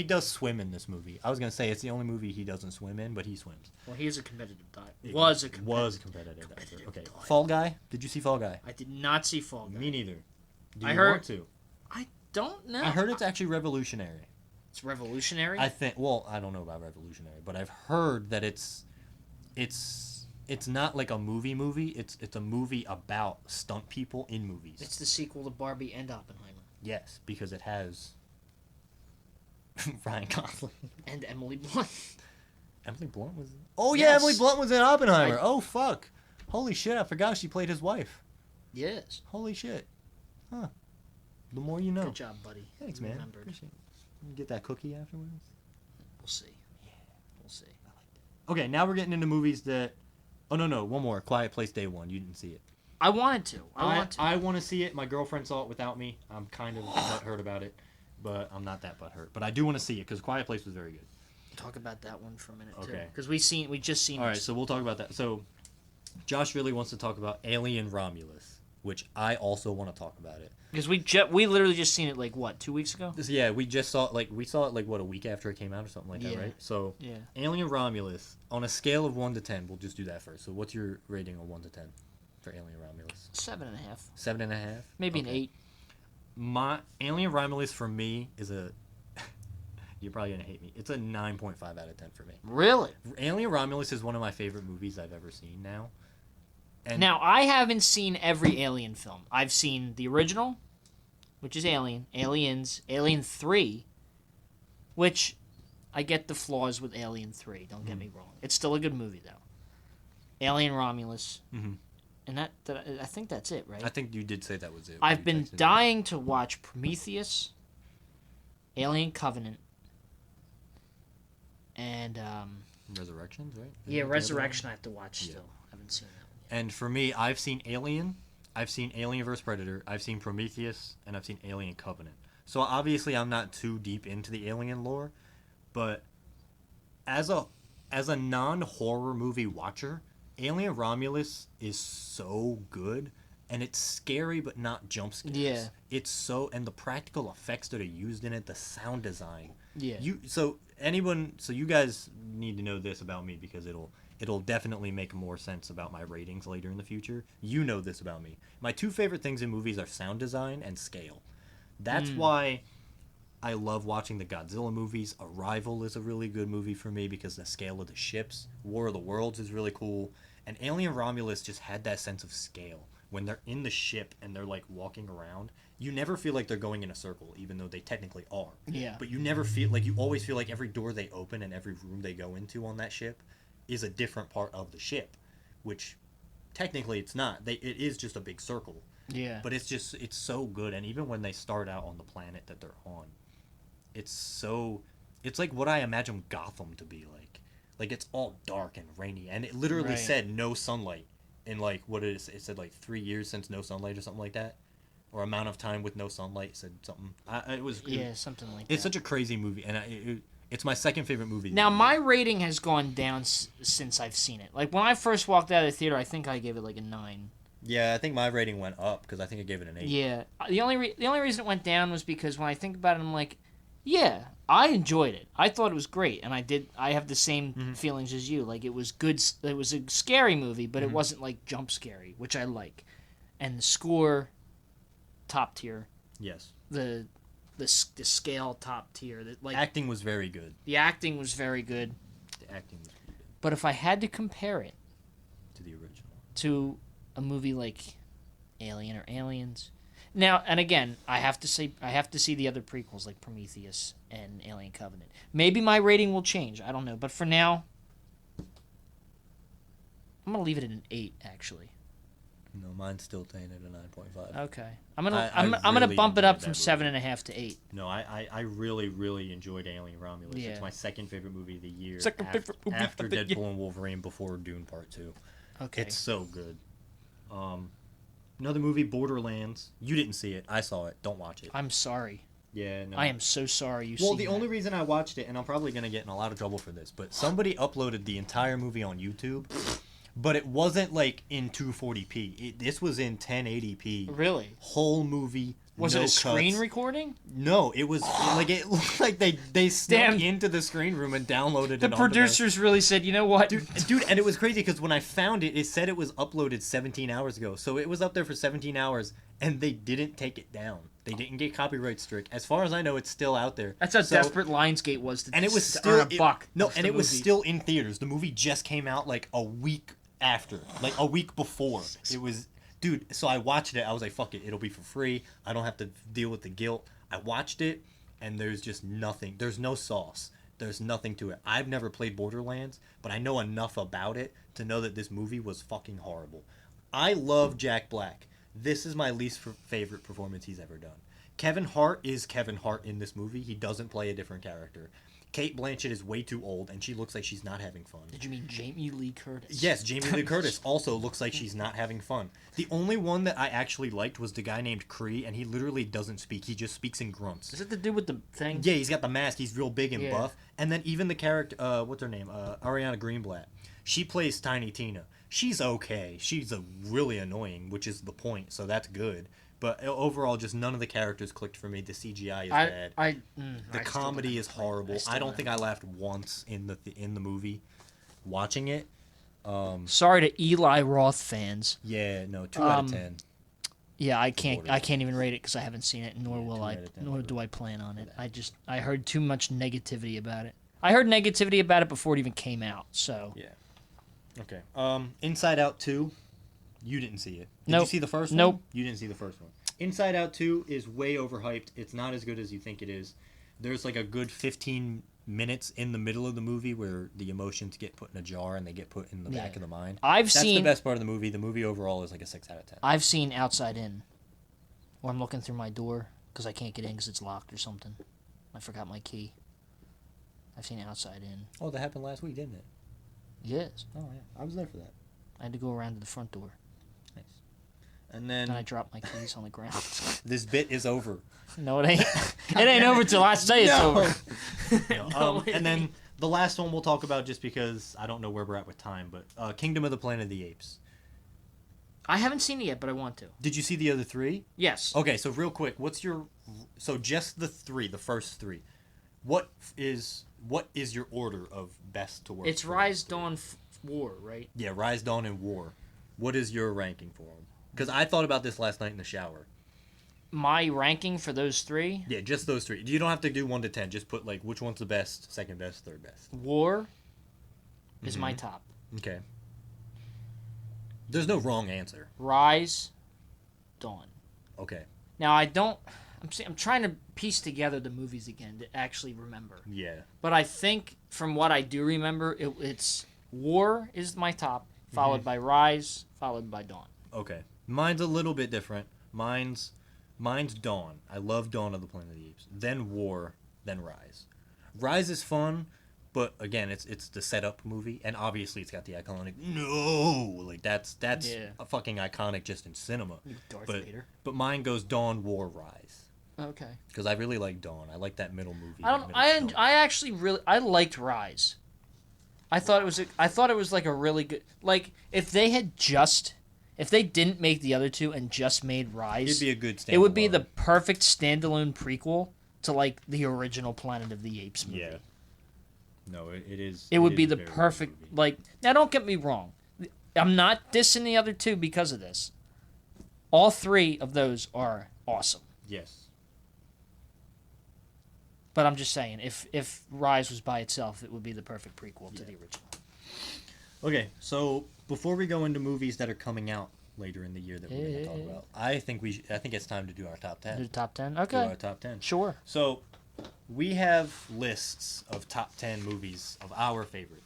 does swim in this movie. I was gonna say it's the only movie he doesn't swim in, but he swims. Well, he's a competitive diver. Was a competitive. competitive Okay, diver. Fall Guy. Did you see Fall Guy? I did not see Fall Guy. Me neither. Do I you heard- want to? I don't know. I heard it's actually revolutionary. It's revolutionary. I think. Well, I don't know about revolutionary, but I've heard that it's not like a movie. It's a movie about stunt people in movies. It's the sequel to Barbie and Oppenheimer Yes, because it has Ryan Gosling. and Emily Blunt. Emily Blunt was. Oh yeah, Yes. Emily Blunt was in Oppenheimer. Oh fuck! Holy shit! I forgot she played his wife. Yes. Holy shit! Huh? The more you know. Good job, buddy. Thanks, You man. remembered. Appreciate it. You get that cookie afterwards. We'll see. We'll see. Okay, now we're getting into movies that. Oh no! One more. Quiet Place Day One. You didn't see it. I wanted to. I want to see it. My girlfriend saw it without me. I'm kind of butthurt about it, but I'm not that butthurt. But I do want to see it because Quiet Place was very good. Talk about that one for a minute too, Okay. because we just seen. All right, this. so we'll talk about that. So, Josh really wants to talk about Alien Romulus, which I also want to talk about it. Because we literally just seen it like what 2 weeks ago. Yeah, we just saw it like what, a week after it came out or something like that, Yeah. right? So, Yeah. Alien Romulus on a scale of 1 to 10. We'll just do that first. So, what's your rating on 1 to 10 for Alien Romulus? 7.5. 7.5. Maybe an Okay. 8. My Alien Romulus for me is a. You're probably gonna hate me. It's a 9.5 out of 10 for me. Really? Alien Romulus is one of my favorite movies I've ever seen now. And Now I haven't seen every Alien film. I've seen the original, which is Alien, Aliens, Alien 3, which I get the flaws with Alien 3, don't get me wrong. It's still a good movie, though. Alien Romulus. Mhm. And I think that's it, right? I think you did say that was it. I've You been texted me. dying to watch Prometheus, Alien Covenant, and Resurrections, right? Isn't yeah, that the other Resurrection. I one? have to watch Yeah. still. I haven't seen that one. And for me, I've seen Alien, I've seen Alien vs Predator, I've seen Prometheus, and I've seen Alien Covenant. So obviously, I'm not too deep into the Alien lore, but as a non-horror movie watcher, Alien Romulus is so good, and it's scary but not jump scares. Yeah. It's so, and the practical effects that are used in it, the sound design. Yeah. So you guys need to know this about me because it'll definitely make more sense about my ratings later in the future. You know this about me. My two favorite things in movies are sound design and scale. That's why I love watching the Godzilla movies. Arrival is a really good movie for me because the scale of the ships. War of the Worlds is really cool. And Alien Romulus just had that sense of scale. When they're in the ship and they're like walking around, you never feel like they're going in a circle, even though they technically are. Yeah. But you never feel like, you always feel like every door they open and every room they go into on that ship is a different part of the ship, which technically it's not. It is just a big circle. Yeah. But it's so good. And even when they start out on the planet that they're on, it's like what I imagine Gotham to be like. Like, it's all dark and rainy, and it literally Right. said no sunlight in like it said like 3 years since no sunlight or something like that, or amount of time with no sunlight. It said something. Yeah, something like that. It's such a crazy movie, and it's my second favorite movie. Now, my rating has gone down since I've seen it. Like, when I first walked out of the theater, I think I gave it like a 9. Yeah, I think my rating went up because I think I gave it an 8. Yeah. The only reason it went down was because when I think about it, I'm like, yeah, I enjoyed it. I thought it was great, and I have the same feelings as you. Like, it was good. It was a scary movie, but it wasn't like jump scary, which I like. And the score, top tier. Yes. The scale, top tier. Like, Acting was very good. the acting was very good. The acting was pretty good But if I had to compare it to the original. to a movie like Alien or Aliens. Now, and again, I have to see the other prequels like Prometheus and Alien Covenant. Maybe my rating will change. I don't know, but for now, I'm gonna leave it at an 8. Actually, No, mine's still staying at a 9.5. okay. I'm gonna I I'm gonna really bump it up enjoyed from that movie. 7.5 to 8. No, I really, really enjoyed Alien Romulus. Yeah. It's my second favorite movie of the year. Second favorite movie after of the Deadpool year. and Wolverine, before Dune Part 2. Okay. It's so good. Another movie, Borderlands. You didn't see it. I saw it. Don't watch it. I'm sorry. Yeah, no. I am so sorry. You. Well, seen the that. only reason I watched it, and I'm probably going to get in a lot of trouble for this, but somebody uploaded the entire movie on YouTube, but it wasn't like in 240p. This was in 1080p. Really? Whole movie. Was no it a screen cuts. recording? No, it was like it looked like they snuck Damn. into the screen room and downloaded it. The onto producers really said, you know what, dude, and it was crazy because when I found it, it said it was uploaded 17 hours ago. So it was up there for 17 hours, and they didn't take it down. They didn't get copyright strike. As far as I know, it's still out there. That's how So- desperate Lionsgate was to And it was to still earn a buck. No, off and the it was movie. still in theaters. The movie just came out like a week after, like a week before. It was, dude. So I watched it. I was like, "Fuck it, it'll be for free. I don't have to deal with the guilt." I watched it, and there's just nothing. There's no sauce. There's nothing to it. I've never played Borderlands, but I know enough about it to know that this movie was fucking horrible. I love Jack Black. This is my least favorite performance he's ever done. Kevin Hart is Kevin Hart in this movie. He doesn't play a different character. Kate Blanchett is way too old, and she looks like she's not having fun. Did you mean Jamie Lee Curtis? Yes, Jamie Lee Curtis also looks like she's not having fun. The only one that I actually liked was the guy named Kree, and he literally doesn't speak. He just speaks in grunts. Is it the dude with the thing? Yeah, he's got the mask. He's real big and Yeah. buff. And then even the character, what's her name? Ariana Greenblatt. She plays Tiny Tina. She's okay. She's really annoying, which is the point, so that's good. But overall, just none of the characters clicked for me. The CGI is bad. The comedy is horrible. I don't think I laughed once in the movie watching it. Sorry to Eli Roth fans. Yeah, no, 2 out of 10. Yeah, I can't Borderlands. even rate it because I haven't seen it, nor will 2 I. out of 10 Nor would do I plan on it. I heard too much negativity about it. I heard negativity about it before it even came out. So Yeah. Okay. Inside Out 2. You didn't see it. Did you Nope. see the first one? Nope. You didn't see the first one. Inside Out 2 is way overhyped. It's not as good as you think it is. There's like a good 15 minutes in the middle of the movie where the emotions get put in a jar and they get put in the back of the mind. That's the best part of the movie. The movie overall is like a 6 out of 10. I've seen Outside In, where I'm looking through my door because I can't get in because it's locked or something. I forgot my key. I've seen Outside In. Oh, that happened last week, didn't it? Yes. Oh, yeah. I was there for that. I had to go around to the front door. Nice. And then I dropped my keys on the ground. this bit is over. No, it ain't. It ain't over till I say it's over. And then the last one we'll talk about, just because I don't know where we're at with time, but Kingdom of the Planet of the Apes. I haven't seen it yet, but I want to. Did you see the other 3? Yes. Okay, so real quick, so just the first 3. What is your order of best to worst? It's Rise, Dawn, War, right? Yeah, Rise, Dawn, and War. What is your ranking for them? Because I thought about this last night in the shower. My ranking for those 3? Yeah, just those 3. You don't have to do 1 to 10. Just put like which one's the best, second best, third best. War is my top. Okay. There's no wrong answer. Rise, Dawn. Okay. Now I'm trying to piece together the movies again to actually remember. Yeah. But I think from what I do remember, it's War is my top, followed by Rise, followed by Dawn. Okay. Mine's a little bit different. Mine's Dawn. I love Dawn of the Planet of the Apes. Then War, then Rise. Rise is fun, but again, it's the setup movie, and obviously it's got the iconic that's a fucking iconic just in cinema. Darth Vader. But mine goes Dawn, War, Rise. Okay. Because I really like Dawn. I like that middle movie. I liked Rise. I thought it was like a really good, like if they didn't make the other 2 and just made Rise, it'd be a good standalone. It would be the perfect standalone prequel to like the original Planet of the Apes movie. Yeah. No, it is. It would be the perfect, like, now don't get me wrong. I'm not dissing the other 2 because of this. All 3 of those are awesome. Yes. But I'm just saying, if Rise was by itself, it would be the perfect prequel to the original. Okay, so before we go into movies that are coming out later in the year that we're going to talk about, I think it's time to do our top 10. Do the top 10? Okay. Do our top 10. Sure. So we have lists of top 10 movies of our favorite.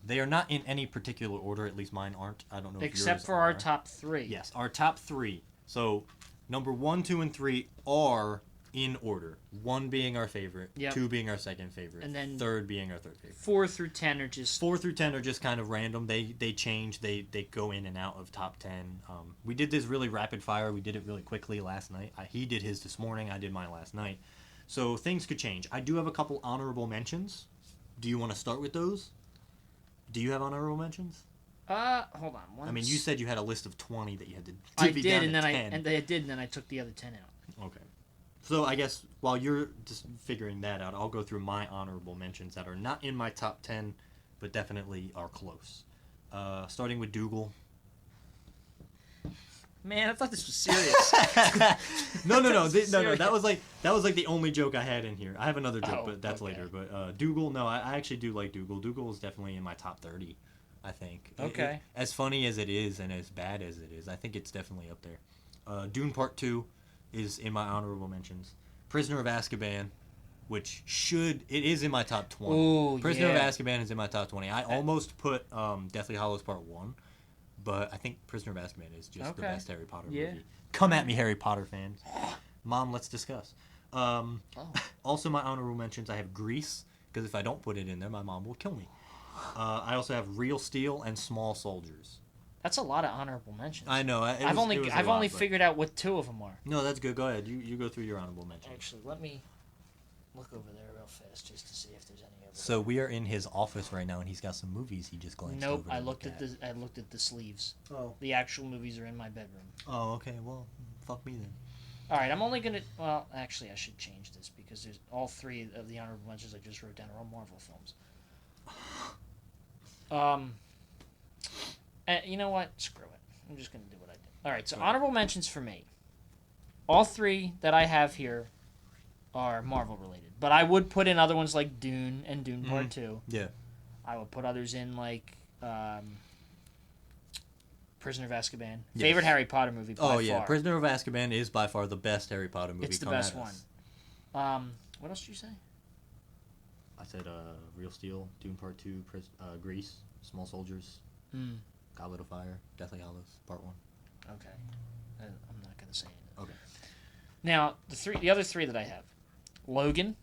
They are not in any particular order, at least mine aren't. I don't know if Except yours for are. our top 3. Yes, our top 3. So number 1, 2, and 3 are in order. 1 being our favorite, 2 being our second favorite, and then 3rd being our third favorite. 4 through 10 are just 4 through 10 are just kind of random. They change. They go in and out of top 10. We did this really rapid fire. We did it really quickly last night. He did his this morning. I did mine last night. So things could change. I do have a couple honorable mentions. Do you want to start with those? Do you have honorable mentions? hold on. I mean, you said you had a list of 20 that you had to I divvy did, down and to then 10. I took the other 10 out. Okay. So I guess while you're just figuring that out, I'll go through my honorable mentions that are not in my top 10, but definitely are close. Starting with Dougal. Man, I thought this was serious. No. That was like the only joke I had in here. I have another joke, but that's later. But Dougal, no, I actually do like Dougal. Dougal is definitely in my top 30, I think. Okay. As funny as it is and as bad as it is, I think it's definitely up there. Dune Part 2 is in my honorable mentions. Prisoner of Azkaban, which it is in my top 20. Ooh, Prisoner yeah. of Azkaban is in my top 20. I almost put Deathly Hallows Part 1, but I think Prisoner of Azkaban is just the best Harry Potter movie. Come at me, Harry Potter fans. Mom, let's discuss. Also, my honorable mentions, I have Grease, because if I don't put it in there, my mom will kill me. I also have Real Steel and Small Soldiers. That's a lot of honorable mentions. I know. I've only figured out what 2 of them are. No, that's good. Go ahead. You go through your honorable mentions. Actually, let me look over there real fast just to see if there's any over So we are in his office right now, and he's got some movies he just glanced Nope, over. I looked at the sleeves. Oh. The actual movies are in my bedroom. Oh, okay. Well, fuck me then. All right, I'm only gonna. Well, actually, I should change this because there's all 3 of the honorable mentions I just wrote down are all Marvel films. You know what? Screw it. I'm just gonna do what I did. All right, so honorable mentions for me. All 3 that I have here are Marvel related, but I would put in other ones like Dune and Dune Part 2. Yeah. I would put others in like Prisoner of Azkaban. Yes. Favorite Harry Potter movie by far. Prisoner of Azkaban is by far the best Harry Potter movie. It's the come best at one. us. What else did you say? I said Real Steel, Dune Part 2, Grease, Small Soldiers, Goblet of Fire, Deathly Hallows, Part 1. Okay. I'm not going to say anything. Okay. Now, the other three that I have. Logan.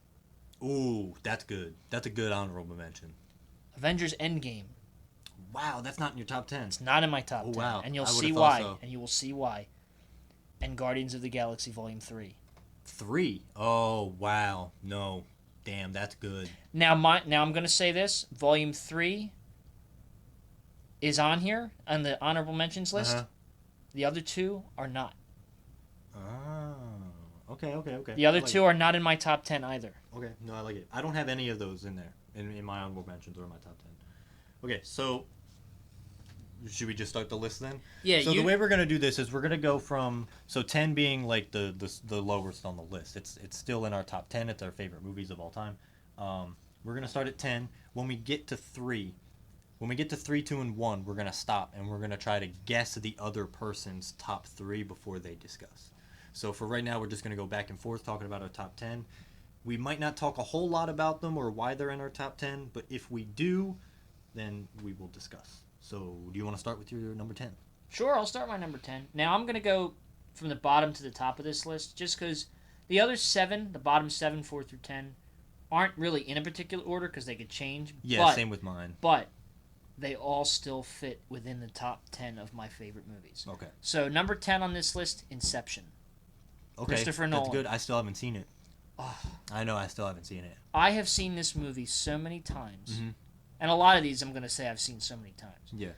Ooh, that's good. That's a good honorable mention. Avengers Endgame. Wow, that's not in your top 10. It's not in my top 10. Wow. And you'll I would've see thought why. so. And you will see why. And Guardians of the Galaxy Volume 3. 3? Oh, wow. No. Damn, that's good. Now I'm going to say this. Volume 3 is on here on the honorable mentions list. Uh-huh. The other two are not. Oh. Okay. The other I like two it. are not in my top 10 either. Okay, no, I like it. I don't have any of those in there, in my honorable mentions or my top 10. Okay, so should we just start the list then? Yeah, So the way we're gonna do this is we're gonna go from 10 being like the lowest on the list. It's still in our top 10. It's our favorite movies of all time. We're gonna start at 10. When we get to 3, 2, and 1, we're gonna stop and we're gonna try to guess the other person's top 3 before they discuss. So for right now, we're just gonna go back and forth talking about our top 10. We might not talk a whole lot about them or why they're in our top 10, but if we do, then we will discuss. So, do you want to start with your number 10? Sure, I'll start my number 10. Now, I'm going to go from the bottom to the top of this list just because the other 7, the bottom 7, 4 through 10, aren't really in a particular order because they could change. Yeah, same with mine. But they all still fit within the top 10 of my favorite movies. Okay. So, number 10 on this list, Inception. Okay, Christopher Nolan. That's good. I still haven't seen it. Oh. I know, I still haven't seen it. I have seen this movie so many times. Mm-hmm. And a lot of these I'm going to say I've seen so many times. Yeah.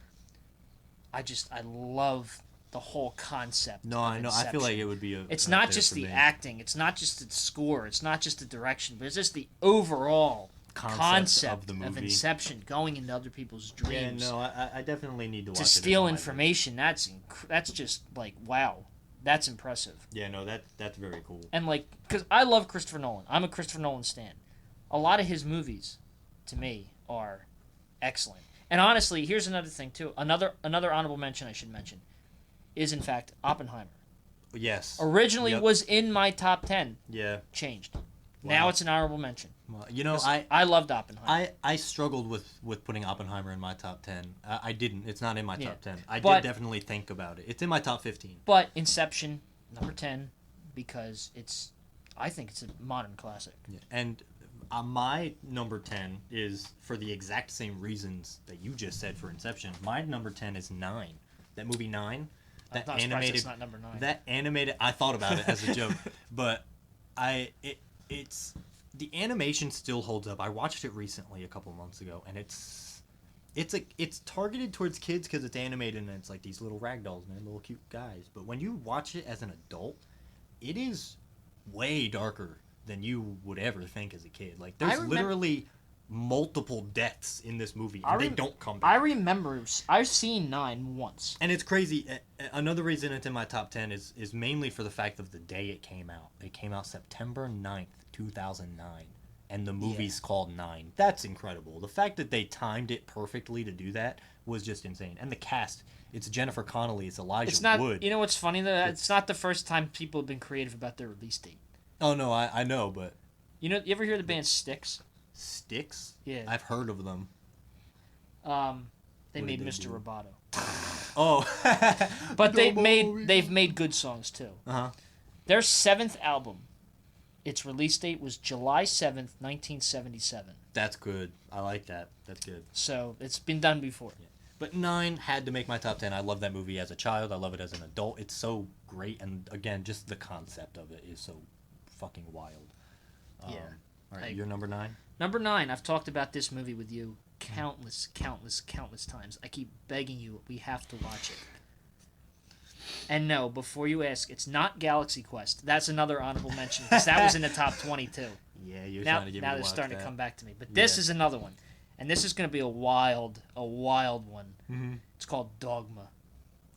I love the whole concept. No, of I know. I feel Inception. like it would be a. It's right not there just for the me. acting, it's not just the score, it's not just the direction, but it's just the overall concept of the movie. Inception, going into other people's dreams. Yeah, no, I definitely need to watch to it. steal It's on my information, that's just like wow, that's impressive. list. Yeah, no, that's very cool. And like, because I love Christopher Nolan, I'm a Christopher Nolan stan. A lot of his movies, to me, are excellent. And honestly, here's another thing too. Another honorable mention I should mention is in fact Oppenheimer. Yes. Originally Yep. was in my top 10, Yeah. changed. Wow. Now it's an honorable mention. Well, you know, 'Cause I loved Oppenheimer. I struggled with putting Oppenheimer in my top 10. I didn't. It's not in my Yeah. top 10. I But- did definitely think about it. It's in my top 15. But Inception, number 10, because I think it's a modern classic. Yeah. And my number 10 is for the exact same reasons that you just said for Inception. My number 10 is 9. That movie 9. That I'm not surprised animated. it's not number 9. That animated. I thought about it as a joke, but it's the animation still holds up. I watched it recently a couple months ago, and it's targeted towards kids because it's animated and it's like these little ragdolls, man, little cute guys. But when you watch it as an adult, it is way darker than you would ever think as a kid. Like there's literally multiple deaths in this movie, and they don't come back. I remember I've seen 9 once. And it's crazy. Another reason it's in my top 10 is mainly for the fact of the day it came out. It came out September 9th, 2009. And the movie's called 9. That's incredible. The fact that they timed it perfectly to do that was just insane. And the cast, it's Jennifer Connelly, it's Elijah It's not. Wood. You know what's funny though? It's not the first time people have been creative about their release date. Oh, no, I know, but... You ever hear the band Styx? Styx? Yeah. I've heard of them. They What made did they Mr. do? Roboto. Oh. But they've made good songs too. Uh-huh. Their 7th album, its release date was July 7th, 1977. That's good. I like that. That's good. So it's been done before. Yeah. But 9 had to make my top 10. I love that movie as a child. I love it as an adult. It's so great. And again, just the concept of it is so fucking wild. Yeah. All right, you're number 9? Number 9, I've talked about this movie with you countless times. I keep begging you, we have to watch it. And no, before you ask, it's not Galaxy Quest. That's another honorable mention because that was in the top 22. Yeah, you're Now trying to get me they're to watch starting that. to come back to me. But this is another one. And this is going to be a wild one. Mm-hmm. It's called Dogma.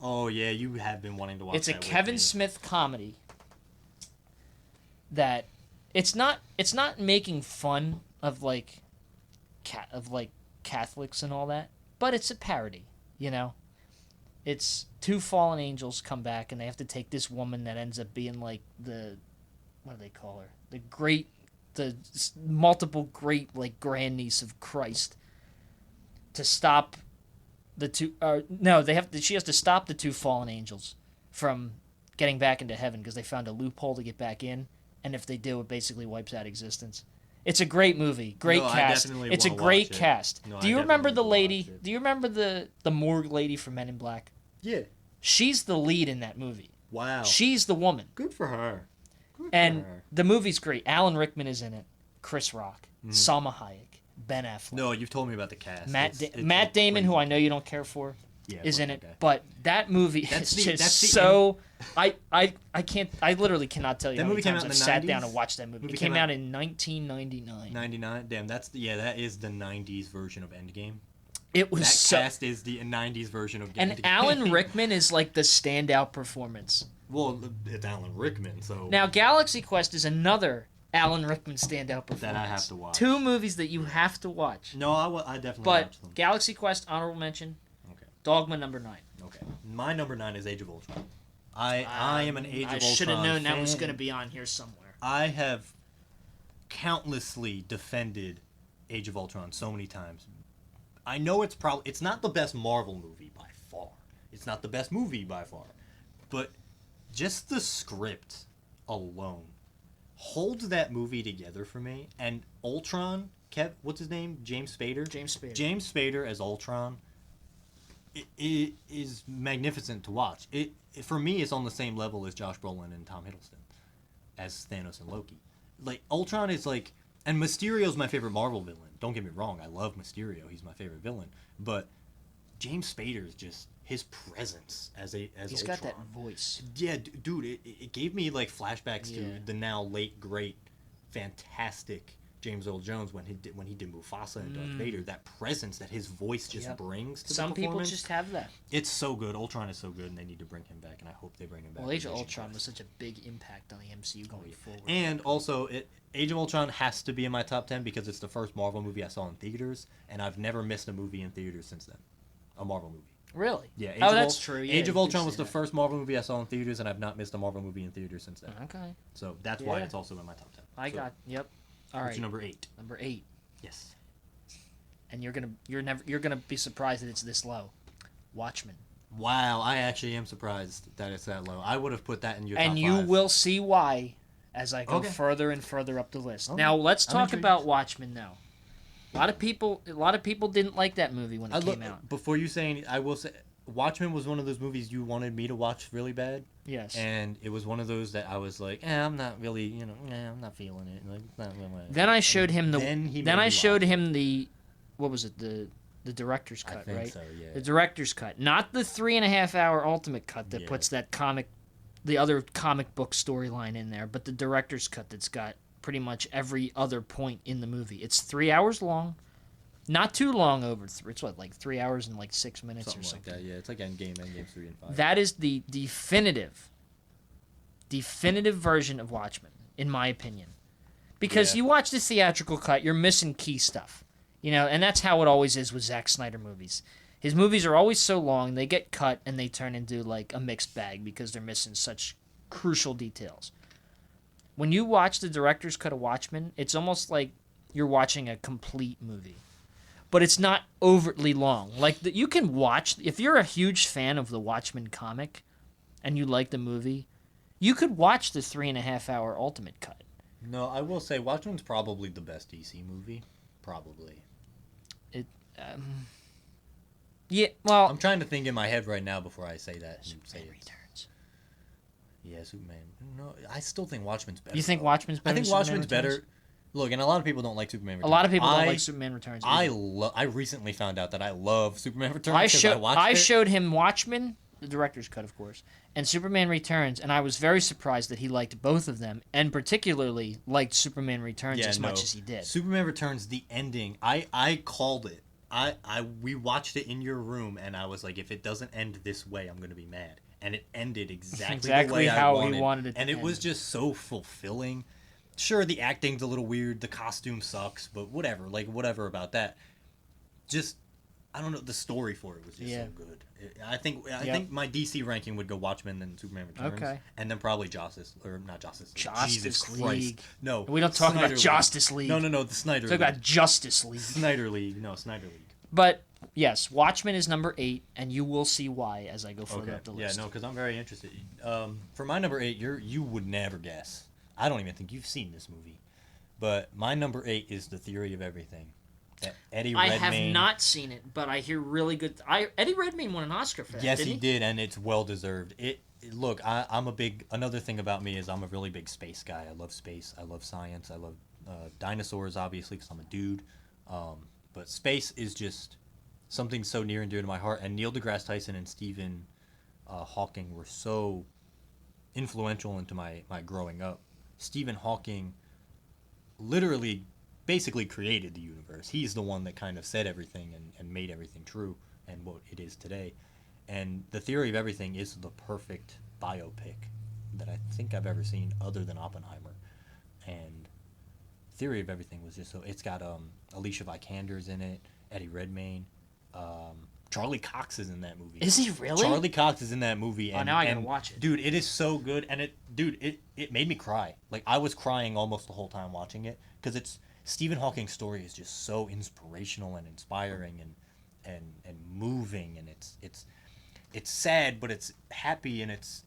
Oh, yeah, you have been wanting to watch It's a that with Kevin me. Smith comedy that it's not making fun of like Catholics and all that, but it's a parody, you know. It's two fallen angels come back, and they have to take this woman that ends up being like the, what do they call her? The multiple great like grandniece of Christ, to stop the two. No, she has to stop the two fallen angels from getting back into heaven because they found a loophole to get back in, and if they do, it basically wipes out existence. It's a great movie, great No, I cast. definitely It's a wanna great watch it. cast. No, Do I you remember definitely the wanna lady? watch it. Do you remember the morgue lady from Men in Black? Yeah. She's the lead in that movie. Wow. She's the woman. Good for her. Good And for her. the movie's great. Alan Rickman is in it. Chris Rock, Salma Hayek, Ben Affleck, No, you've told me about the cast. Matt It's Matt like Damon, who crazy. I know you don't care for, Yeah, is fuck in that it. guy. But that movie That's is the- just that's the so. I can't. I literally cannot tell you That how many movie came times out in I've the sat down 90s? and watched that movie. Movie It came came out out- in 1999. 99. Damn, that is the 90s version of Endgame. It was That so. cast is the 90s version of And Endgame. Alan Rickman is like the standout performance. Well, it's Alan Rickman, so Now, Galaxy Quest is another Alan Rickman standout performance. That I have to watch. Two movies that you have to watch. No, I definitely But watched them. Galaxy Quest, honorable mention. Okay. Dogma number 9. Okay. My number 9 is Age of Ultron. I am an Age of I Ultron should have known that fan. was going to be on here somewhere. I have countlessly defended Age of Ultron so many times. I know it's not the best Marvel movie by far. It's not the best movie by far. But just the script alone holds that movie together for me. And Ultron, what's his name? James Spader? James Spader. James Spader as Ultron. It is magnificent to watch. For me, it's on the same level as Josh Brolin and Tom Hiddleston as Thanos and Loki. Like, Ultron is like... And Mysterio's my favorite Marvel villain. Don't get me wrong, I love Mysterio. He's my favorite villain. But James Spader is just... His presence as He's Ultron. got that voice. Yeah, dude, it gave me, like, flashbacks Yeah. to the now late, great, fantastic James Earl Jones when he did Mufasa and Darth Vader. That presence that his voice just Yep. brings to Some the people performance. just have that. It's so good. Ultron is so good, and they need to bring him back, and I hope they bring him back. Well, with Age of Vision Ultron Quest. was such a big impact on the MCU going forward. And also, Age of Ultron has to be in my top 10 because it's the first Marvel movie I saw in theaters, and I've never missed a movie in theaters since then. A Marvel movie. Really? Yeah. Oh, that's true. Yeah, Age you of did Ultron say was the that. first Marvel movie I saw in theaters, and I've not missed a Marvel movie in theaters since then. Okay. So that's why Yeah. it's also in my top 10. So, Yep. All what's right. your number 8? Number 8. Yes. And you're gonna be surprised that it's this low. Watchmen. Wow, I actually am surprised that it's that low. I would have put that in your And top you 5. will see why as I go Okay. further and further up the list. Okay. Now let's I'm talk intrigued. about Watchmen now. A lot of people didn't like that movie when it came out. Before you say anything, I will say Watchmen was one of those movies you wanted me to watch really bad. Yes. And it was one of those that I was like, I'm not really, I'm not feeling it. Like, it's not really. Then I showed him the. Then he Then made I me showed watch him the, what was it, the director's I cut, think right? so, yeah. The director's cut, not the 3.5-hour ultimate cut that Yeah. puts that the other comic book storyline in there, but the director's cut that's got pretty much every other point in the movie. It's 3 hours long, not too long over. It's what, like 3 hours and like 6 minutes Something or like something. that, yeah. It's like Endgame 3 and 5. That is the definitive version of Watchmen, in my opinion. Because Yeah. you watch the theatrical cut, you're missing key stuff. And that's how it always is with Zack Snyder movies. His movies are always so long, they get cut and they turn into like a mixed bag because they're missing such crucial details. When you watch the director's cut of Watchmen, it's almost like you're watching a complete movie. But it's not overtly long. Like, you can watch, if you're a huge fan of the Watchmen comic and you like the movie, you could watch the 3.5-hour ultimate cut. No, I will say Watchmen's probably the best DC movie. Probably. Yeah, well, I'm trying to think in my head right now before I say that. And say Superman it. Returns. Yeah, Superman. No, I still think Watchmen's better. You think though. Watchmen's better I think than Superman Watchmen's Returns? better. Look, and a lot of people don't like Superman A Returns. lot of people don't like Superman Returns. either. I recently found out that I love Superman Returns. I 'cause showed watched it. showed him Watchmen, the director's cut, of course, and Superman Returns, and I was very surprised that he liked both of them, and particularly liked Superman Returns as much as he did. Superman Returns, the ending, I called it. We watched it in your room, and I was like, if it doesn't end this way, I'm gonna be mad. And it ended exactly the Exactly way how I he wanted it to and it was end. just so fulfilling. Sure, the acting's a little weird, the costume sucks, but whatever. Like, whatever about that. Just, I don't know, the story for it was just Yeah. so good. I think my DC ranking would go Watchmen, then Superman Returns, Okay. and then probably Justice or not Justice League. Justice Jesus League. Christ. No. We don't talk Snyder about League. Justice League. No, the Snyder Talk League. about Justice League. Snyder League. No, Snyder League. But yes, Watchmen is number 8, and you will see why as I go further up the Yeah, list. no, because I'm very interested. For my number 8, you would never guess. I don't even think you've seen this movie, but my number 8 is The Theory of Everything. Eddie I Redmayne. have not seen it, but I hear really good. Eddie Redmayne won an Oscar for that. Yes, didn't he did, and it's well deserved. Look, I'm a big. Another thing about me is I'm a really big space guy. I love space. I love science. I love dinosaurs, obviously, because I'm a dude. But space is just something so near and dear to my heart. And Neil deGrasse Tyson and Stephen Hawking were so influential into my growing up. Stephen Hawking literally basically created the universe. He's the one that kind of said everything and made everything true and what it is today. And The Theory of Everything is the perfect biopic that I think I've ever seen other than Oppenheimer. And Theory of Everything was just so... It's got Alicia Vikander's in it, Eddie Redmayne, Charlie Cox is in that movie. Is he really? Charlie Cox is in that movie. And, now I gotta watch it. Dude, it is so good. And it made me cry. Like, I was crying almost the whole time watching it. Because it's... Stephen Hawking's story is just so inspirational and inspiring and moving, and it's sad, but it's happy, and it's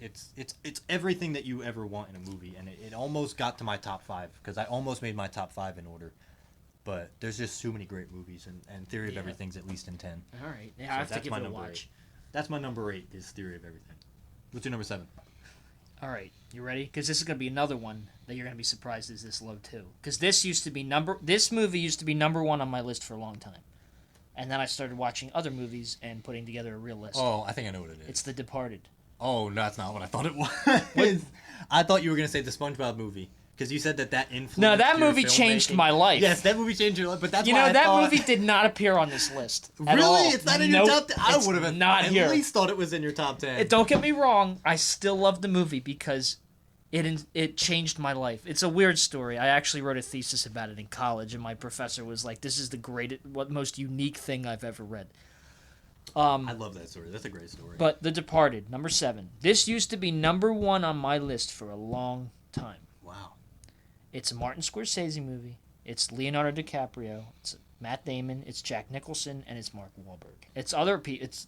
everything that you ever want in a movie. And it almost got to my top 5 because I almost made my top 5 in order. But there's just too many great movies, and Theory of Everything's at least in 10. All right, yeah, I have to give it a watch. 8. That's my number 8 is Theory of Everything. What's your number 7? All right, you ready? Because this is going to be another one that you're going to be surprised is this low too. Because this movie used to be number 1 on my list for a long time, and then I started watching other movies and putting together a real list. Oh, I think I know what it is. It's The Departed. Oh, no, that's not what I thought it was. I thought you were going to say the SpongeBob movie. Because you said that influenced No, that your movie changed filmmaking. my life. Yes, that movie changed your life, but that's You why know, I that thought... movie did not appear on this list at Really? all. It's not in your top 10? I it's would have not at here. least thought it was in your top 10. Don't get me wrong, I still love the movie because it changed my life. It's a weird story. I actually wrote a thesis about it in college, and my professor was like, "This is the most unique thing I've ever read." I love that story. That's a great story. But The Departed, number 7. This used to be number 1 on my list for a long time. Wow. It's a Martin Scorsese movie. It's Leonardo DiCaprio. It's Matt Damon. It's Jack Nicholson, and it's Mark Wahlberg.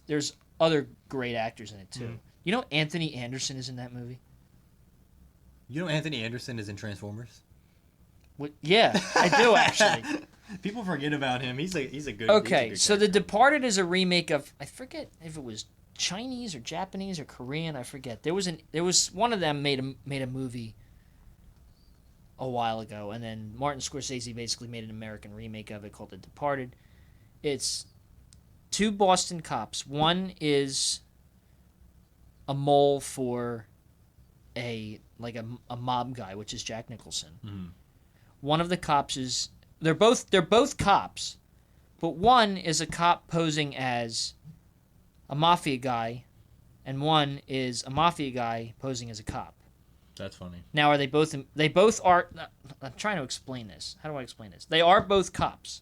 There's other great actors in it too. You know, Anthony Anderson is in that movie. You know Anthony Anderson is in Transformers? Yeah, I do actually. People forget about him. He's a good. Okay, he's a so good The Departed is a remake of, I forget if it was Chinese or Japanese or Korean. I forget. There was one of them made a movie a while ago, and then Martin Scorsese basically made an American remake of it called The Departed. It's 2 Boston cops. One is a mole for a mob guy, which is Jack Nicholson. Mm-hmm. One of the cops is they're both cops, but one is a cop posing as a mafia guy, and one is a mafia guy posing as a cop. That's funny. Now, are they both? They both are. I'm trying to explain this. How do I explain this? They are both cops,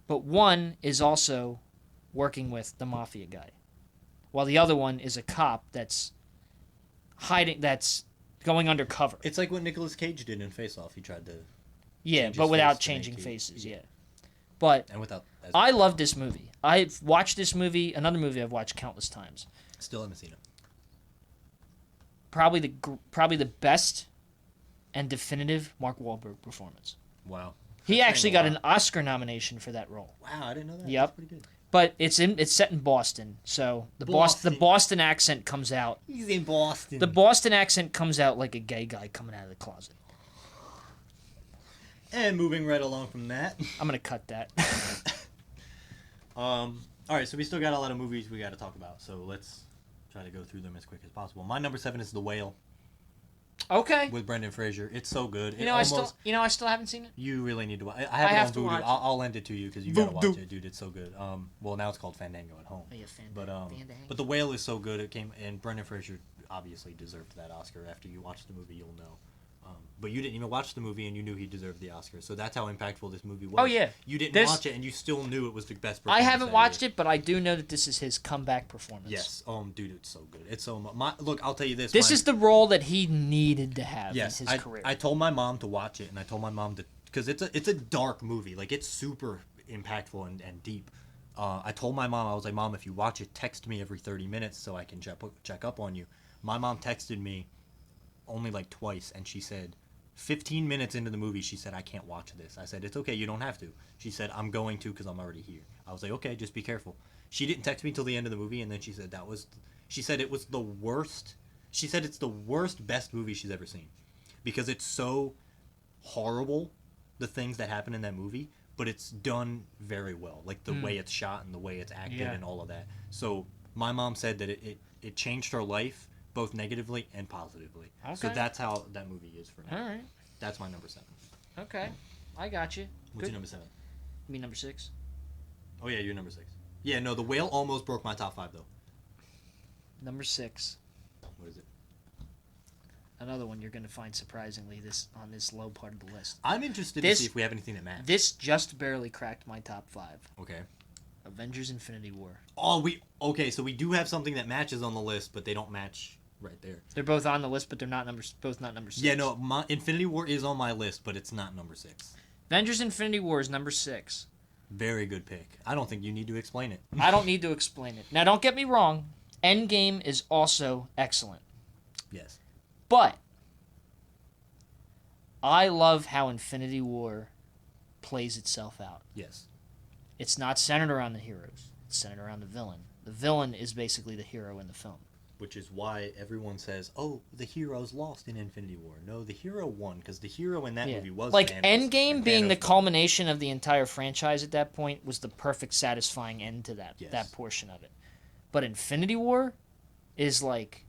but one is also working with the mafia guy, while the other one is a cop that's hiding. That's going undercover. It's like what Nicolas Cage did in Face Off. He tried to. Yeah, change but his without face to changing make it- faces. Yeah, but And without. I love this movie. I've watched this movie. Another movie I've watched countless times. Still haven't seen it. Probably the best and definitive Mark Wahlberg performance. Wow. He That's actually saying a got lot. an Oscar nomination for that role. Wow, I didn't know that. Yep. That's pretty good. But it's set in Boston, so the Boston accent comes out. He's in Boston. The Boston accent comes out like a gay guy coming out of the closet. And moving right along from that. I'm gonna cut that. All right, so we still got a lot of movies we got to talk about. So let's try to go through them as quick as possible. My number 7 is The Whale Okay. with Brendan Fraser. It's so good. I still haven't seen it. You really need to watch. I have it have on to Vudu. watch it. I'll lend it to you because you gotta watch it, dude. It's so good. Well, now it's called Fandango at Home. Oh, yeah, Fandango. But The Whale is so good. It came, and Brendan Fraser obviously deserved that Oscar. After you watch the movie, you'll know. but you didn't even watch the movie and you knew he deserved the Oscar. So that's how impactful this movie was. Oh, yeah. You didn't This- watch it and you still knew it was the best I performance haven't that watched year. it, but I do know that this is his comeback performance. Yes. Dude, it's so good. It's so much. Look, I'll tell you this. This is the role that he needed to have yes, in his career. I told my mom to watch it, and I told my mom to, because it's a dark movie. Like, it's super impactful and deep. I told my mom, I was like, Mom, if you watch it, text me every 30 minutes so I can check up on you. My mom texted me only like twice, and she said, 15 minutes into the movie, she said, I can't watch this. I said, it's okay, you don't have to. She said, I'm going to because I'm already here. I was like, okay, just be careful. She didn't text me till the end of the movie, and then she said she said it was the worst. She said it's the worst, best movie she's ever seen. Because it's so horrible, the things that happen in that movie, but it's done very well. Like, the way it's shot and the way it's acted and all of that. So, my mom said that it changed her life, both negatively and positively. Okay. So that's how that movie is for me. All right. That's my number 7. Okay. I got you. What's Good. your number 7? You mean number 6? Oh yeah, you're number 6. Yeah, no, The Whale almost broke my top 5 though. Number 6. What is it? Another one you're going to find surprisingly on this low part of the list. I'm interested This- to see if we have anything that matches. This just barely cracked my top 5. Okay. Avengers Infinity War. Okay, so we do have something that matches on the list, but they don't match right there. They're both on the list, but they're both not number 6. Yeah, no, Infinity War is on my list, but it's not number 6. Avengers Infinity War is number 6. Very good pick. I don't think you need to explain it. I don't need to explain it. Now, don't get me wrong. Endgame is also excellent. Yes. But I love how Infinity War plays itself out. Yes. It's not centered around the heroes. It's centered around the villain. The villain is basically the hero in the film. Which is why everyone says, "Oh, the hero's lost in Infinity War." No, the hero won because the hero in that movie was like Thanos, Endgame and being the Thanos won. culmination of the entire franchise at that point was the perfect satisfying end to that Yes. that portion of it. But Infinity War is like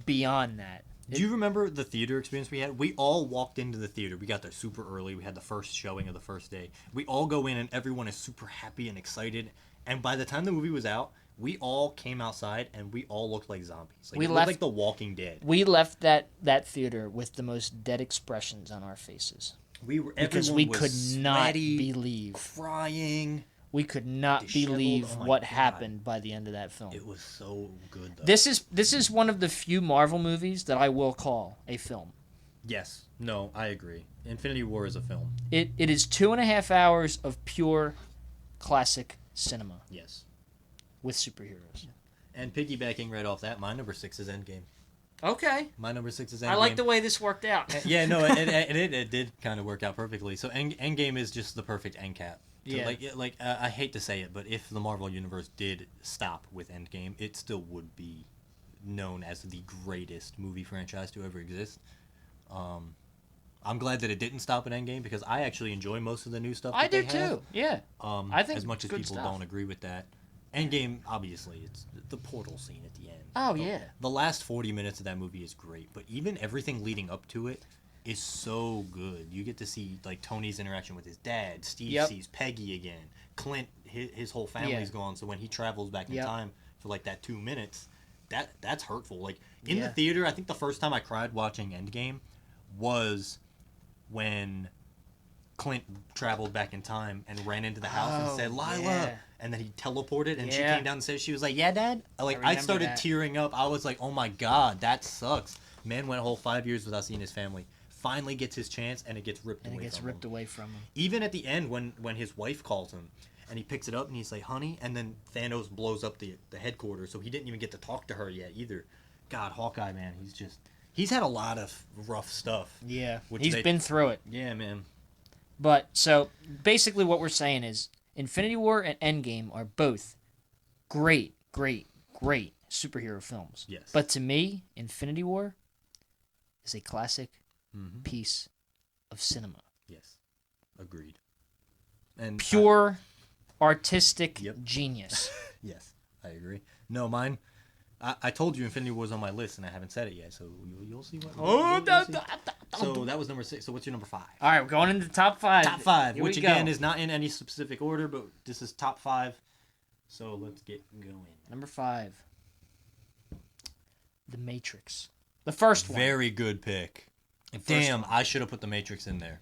beyond that. Do you remember the theater experience we had? We all walked into the theater. We got there super early. We had the first showing of the first day. We all go in and everyone is super happy and excited. And by the time the movie was out, we all came outside and we all looked like zombies. Like, We it looked left- like The Walking Dead. We left that theater with the most dead expressions on our faces because Everyone we was could not sweaty, believe crying. we could not disheveled. believe Oh my what God. happened by the end of that film. It was so good, though. This is one of the few Marvel movies that I will call a film. Yes. No, I agree. Infinity War is a film. It is 2.5 hours of pure classic cinema Yes. with superheroes. And piggybacking right off that, my number 6 is Endgame. Okay. My number 6 is Endgame. I like the way this worked out. Yeah, no, it did kind of work out perfectly. So Endgame is just the perfect end cap. So Yeah. I hate to say it, but if the Marvel Universe did stop with Endgame, it still would be known as the greatest movie franchise to ever exist. I'm glad that it didn't stop at Endgame because I actually enjoy most of the new stuff. I that do they have. too. Yeah. I think as much as good people stuff. don't agree with that. Endgame, obviously, it's the portal scene at the end. Oh, The- yeah. The last 40 minutes of that movie is great, but even everything leading up to it is so good. You get to see like Tony's interaction with his dad. Steve Yep. sees Peggy again. Clint, his whole family's Yeah. gone. So when he travels back in Yep. time for like that 2 minutes, that's hurtful. Like in the Yeah. theater, I think the first time I cried watching Endgame was when Clint traveled back in time and ran into the house and Oh, said, "Lila," yeah. and then he teleported and she Yeah. came down the stairs. She was like, "Yeah, Dad." Like I remember started that. tearing up. I was like, "Oh my God, that sucks." Man went a whole 5 years without seeing his family. Finally gets his chance and it gets ripped And it away gets from ripped him. away from him. Even at the end when his wife calls him and he picks it up and he's like, "Honey," and then Thanos blows up the headquarters, so he didn't even get to talk to her yet either. God, Hawkeye, man, he's had a lot of rough stuff. Yeah. Which He's they- been through it. Yeah, man. But so basically what we're saying is Infinity War and Endgame are both great superhero films. Yes. But to me, Infinity War is a classic Mm-hmm. piece of cinema. Yes. Agreed. And Pure artistic Yep. genius. yes, I agree. No, mine. I told you Infinity War's on my list, and I haven't said it yet, so you'll see what. you'll see. So that was number 6. So what's your number 5? All right, we're going into the top 5. Top 5, Here which we again go. is not in any specific order, but this is top 5. So let's get going. Number 5. The Matrix. The first one. Very good pick. Damn, I should have put The Matrix in there.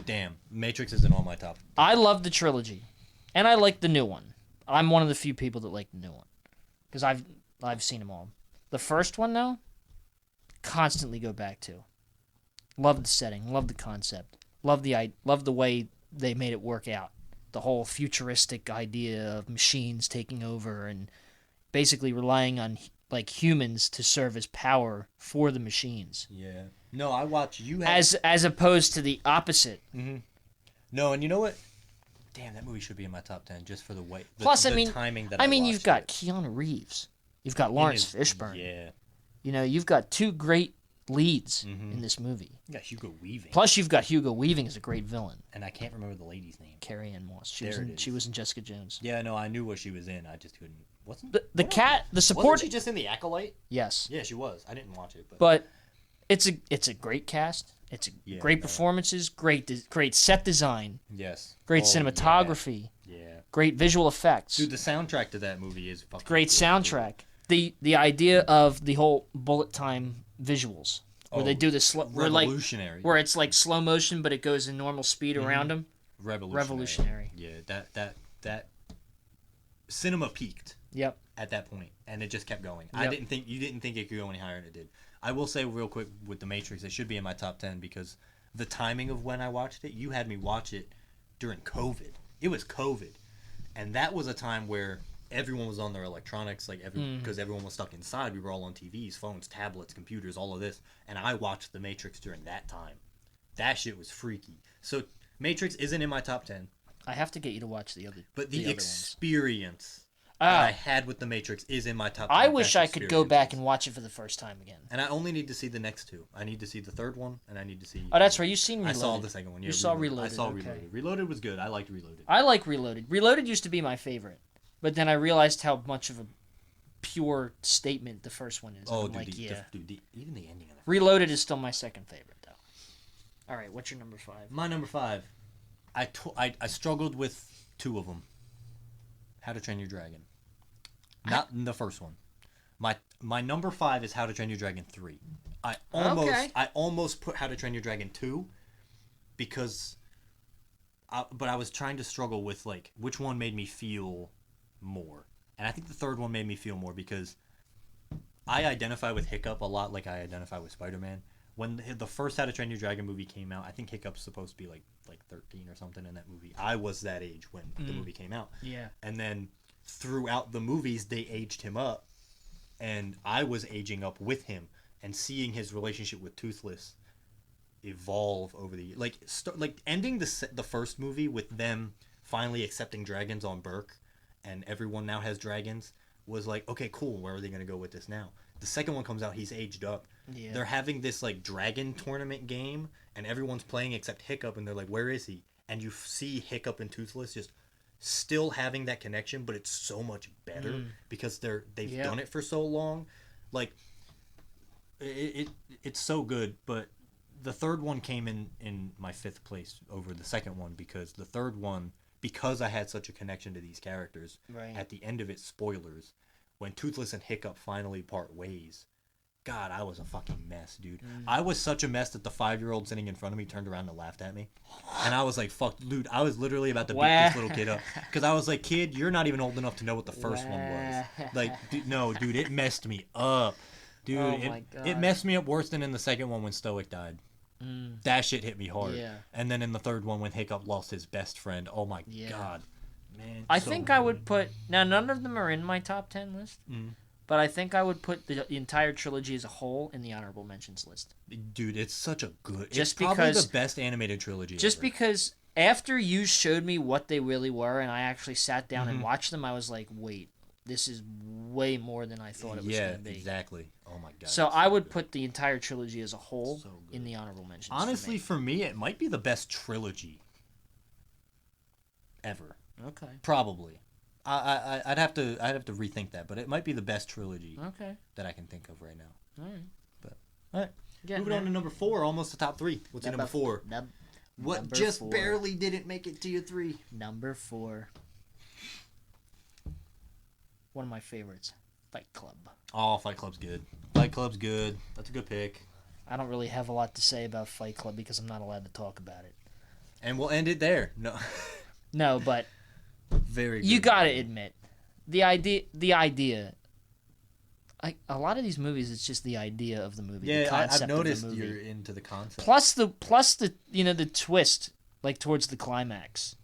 Damn, Matrix isn't on my top. I love the trilogy, and I like the new one. I'm one of the few people that like the new one because I've seen them all. The first one though, constantly go back to. Love the setting, love the concept, love the way they made it work out. The whole futuristic idea of machines taking over and basically relying on like humans to serve as power for the machines. Yeah. No, I watch you As opposed to the opposite. Mm-hmm. No, and you know what? Damn, that movie should be in my top 10 just for the way. Plus, the I mean, timing that you've got it. Keanu Reeves, you've got Lawrence Fishburne. Yeah. You know, you've got two great leads Mm-hmm. in this movie. You got Hugo Weaving. Plus, you've got Hugo Weaving as a great villain. And I can't remember the lady's name. Carrie Ann Moss. There She was in Jessica Jones. Yeah, no, I knew what she was in. I just couldn't. Wasn't The Wasn't support. she just in The Acolyte? Yes, Yeah, she was. I didn't watch it, but it's a great cast. It's great performances, great set design, yes, great cinematography, Yeah. great visual effects. Dude, the soundtrack to that movie is fucking Great good, soundtrack. The idea of the whole bullet time visuals where they do the revolutionary. where it's like slow motion but it goes in normal speed around them. Revolutionary. Yeah, that cinema peaked Yep. at that point, and it just kept going. Yep. You didn't think it could go any higher, and it did. I will say real quick with The Matrix, it should be in my top 10 because the timing of when I watched it, you had me watch it during COVID. It was COVID, and that was a time where everyone was on their electronics, because everyone was stuck inside. We were all on TVs, phones, tablets, computers, all of this, and I watched The Matrix during that time. That shit was freaky. So Matrix isn't in my top 10, I have to get you to watch the other. but the other experience that I had with The Matrix is in my top 10. I wish I could go back experiences. and watch it for the first time again. And I only need to see the next two. I need to see the third one, and I need to see. Oh, that's right. You've seen I Reloaded. saw the second one. Yeah, You saw Reloaded. I saw okay. Reloaded. Reloaded was good. I liked Reloaded. I like Reloaded. Reloaded used to be my favorite, but then I realized how much of a pure statement the first one is. Oh, I'm dude, like, even the ending of that. Reloaded is still my second favorite, though. All right, what's your number 5? My number 5. I struggled with two of them. How to Train Your Dragon. Not the first one. My number 5 is How to Train Your Dragon 3. I almost put How to Train Your Dragon 2 because but I was trying to struggle with like which one made me feel more. And I think the third one made me feel more because I identify with Hiccup a lot like I identify with Spider-Man. When the first How to Train Your Dragon movie came out, I think Hiccup's supposed to be like 13 or something in that movie. I was that age when the movie came out. Yeah. And then throughout the movies, they aged him up, and I was aging up with him and seeing his relationship with Toothless evolve over the like ending the first movie with them finally accepting dragons on Berk, and everyone now has dragons was like, okay, cool. Where are they gonna go with this now? The second one comes out, he's aged up. Yeah. They're having this like dragon tournament game, and everyone's playing except Hiccup, and they're like, where is he? And you see Hiccup and Toothless just still having that connection, but it's so much better because they've done it for so long. Like it's so good, but the third one came in my 5th place over the second one because the third one, because I had such a connection to these characters, Right. at the end of it, spoilers, when Toothless and Hiccup finally part ways, God, I was a fucking mess, dude. I was such a mess that the 5-year-old sitting in front of me turned around and laughed at me. And I was like, fuck, dude, I was literally about to beat this little kid up. Because I was like, kid, you're not even old enough to know what the first one was. Like, no, dude, it messed me up. Dude, Oh my God. it messed me up worse than in the second one when Stoic died. That shit hit me hard. Yeah. And then in the third one when Hiccup lost his best friend, oh my God. Man, I so think good. I would put now. None of them are in my top 10 list, but I think I would put the entire trilogy as a whole in the honorable mentions list. Dude, it's such a good. Just it's probably because- the best animated trilogy. Just ever. because after you showed me what they really were, and I actually sat down and watched them, I was like, wait, this is way more than I thought it was going to be. Exactly. Oh my God. So it's I would good. put the entire trilogy as a whole So good. in the honorable mentions. Honestly, for me, it might be the best trilogy ever. Okay. Probably. I'd have to rethink that, but it might be the best trilogy Okay. that I can think of right now. All right. All right. Getting Moving on to there. number 4, almost the top 3. What's your number 4? What number just 4. barely didn't make it to your 3? Number 4. One of my favorites, Fight Club. Oh, Fight Club's good. Fight Club's good. That's a good pick. I don't really have a lot to say about Fight Club because I'm not allowed to talk about it. And we'll end it there. No. No, but Very good. you gotta admit, the idea. A lot of these movies, it's just the idea of the movie. The Yeah, concept I've noticed of the movie. you're into the concept. Plus the the twist, like towards the climax,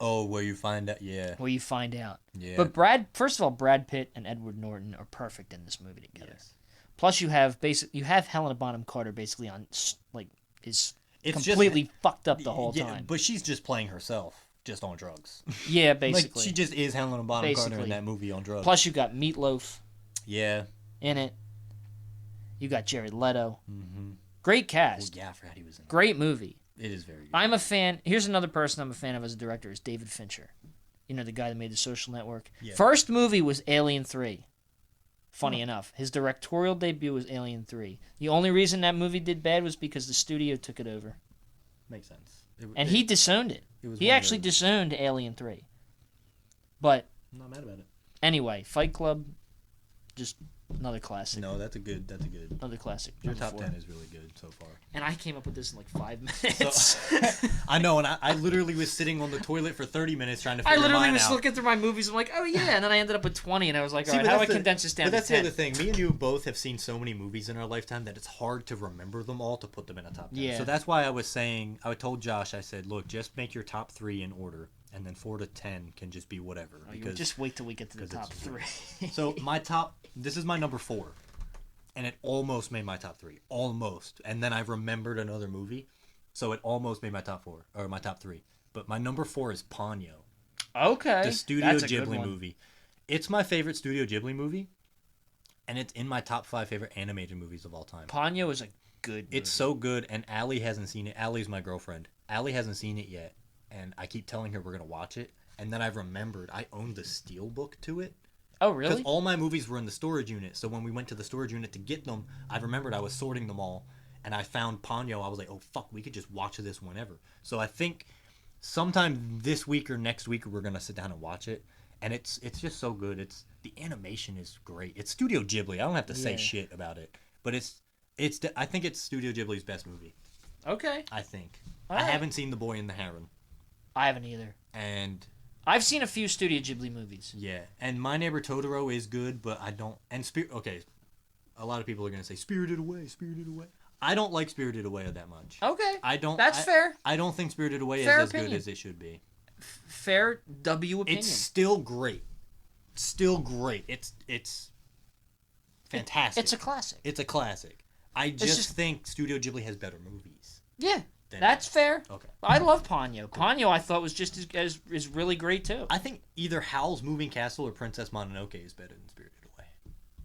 Oh, where you find out, yeah. where you find out. Yeah. But first of all, Brad Pitt and Edward Norton are perfect in this movie together. Yes. Plus, you have Helena Bonham Carter basically is It's completely fucked up the whole yeah, time. But she's just playing herself, just on drugs. Yeah, basically. Like, she just is Helena Bonham Carter Basically. in that movie on drugs. Plus, you got Meatloaf Yeah. in it. You got Jared Leto. Mm-hmm. Great Oh, cast. yeah, I forgot he was in it. Great movie. It is very good. I'm a fan. Here's another person I'm a fan of as a director is David Fincher. You know, the guy that made The Social Network. Yeah. First movie was Alien 3. Funny enough. His directorial debut was Alien 3. The only reason that movie did bad was because the studio took it over. Makes sense. And he disowned it. was He one of actually those. disowned Alien 3. But I'm not mad about it. anyway, Fight Club, just another classic. No, that's a good. Another classic. Your Number top 4. 10 is really good so far. And I came up with this in like 5 minutes. So, I know, and I literally was sitting on the toilet for 30 minutes trying to I figure literally mine was out. looking through my movies. I'm like, oh yeah, and then I ended up with 20, and I was like, all See, right, but how do I that's condense this down But to that's 10? the other thing. Me and you both have seen so many movies in our lifetime that it's hard to remember them all to put them in a top 10. Yeah. So that's why I was saying, I told Josh, I said, look, just make your top 3 in order, and then 4 to 10 can just be whatever. Oh, you just wait till we get to the top it's 3. So this is my number 4, and it almost made my top 3, almost. And then I remembered another movie, so it almost made my top 4 or my top 3. But my number 4 is Ponyo, Okay, the Studio that's a good Ghibli one. movie. It's my favorite Studio Ghibli movie, and it's in my top 5 favorite animated movies of all time. Ponyo is a good movie. It's so good, and Allie hasn't seen it. Allie's my girlfriend. Allie hasn't seen it yet, and I keep telling her we're gonna watch it. And then I remembered I owned the Steelbook to it. Oh, Because really? all my movies were in the storage unit. So when we went to the storage unit to get them, I remembered I was sorting them all, and I found Ponyo. I was like, oh fuck, we could just watch this whenever. So I think sometime this week or next week we're gonna sit down and watch it, and it's just so good. The animation is great. It's Studio Ghibli. I don't have to say Yeah. shit about it, but I think it's Studio Ghibli's best movie. Okay. I think. All I right. haven't seen The Boy and the Heron, I haven't either. and I've seen a few Studio Ghibli movies. yeah, and My Neighbor Totoro is good, but I don't. And okay, a lot of people are gonna say Spirited Away, Spirited Away. I don't like Spirited Away that much. Okay. I don't. That's fair. I don't think Spirited Away Fair is as opinion. good as it should be. Fair W opinion. It's still great. Still great. It's fantastic. It's a classic. It's a classic. I just just- think Studio Ghibli has better movies. Yeah. than- That's fair. Okay. I love Ponyo. Ponyo I thought was just as is really great too. I think either Howl's Moving Castle or Princess Mononoke is better than Spirited Away.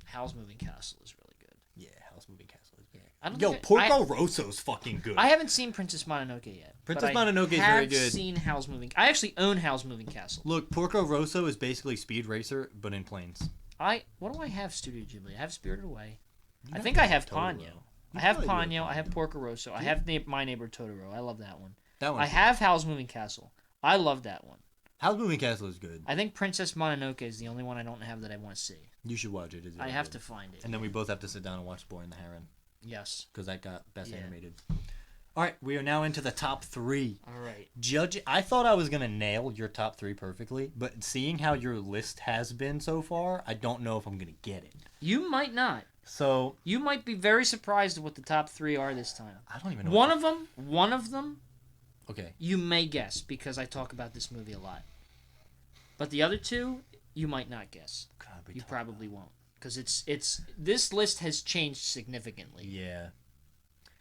Howl's Moving Castle is really good. Yeah, Howl's Moving Castle is better. I don't Yo, think Porco Rosso's fucking good. I haven't seen Princess Mononoke yet. Princess but Mononoke is I very have good. seen Howl's Moving. I actually own Howl's Moving Castle. Look, Porco Rosso is basically Speed Racer, but in planes. What do I have Studio Ghibli? I have Spirited Away. I have think I have Totoro. Ponyo. You I have probably Ponyo. I have Porco Rosso. I have My Neighbor Totoro. I love that one. That one. I have Howl's Moving Castle. I love that one. Howl's Moving Castle is good. I think Princess Mononoke is the only one I don't have that I want to see. You should watch it. It's I really have good. to find it. And then we both have to sit down and watch Boy and the Heron Yes. because that got best Yeah. animated. All right, we are now into the top 3. All right. I thought I was gonna nail your top 3 perfectly, but seeing how your list has been so far, I don't know if I'm gonna get it. You might not. So You might be very surprised at what the top 3 are this time. I don't even know. One of them, Okay. you may guess because I talk about this movie a lot. But the other 2, you might not guess. God, we You talked probably won't because it's this list has changed significantly. Yeah.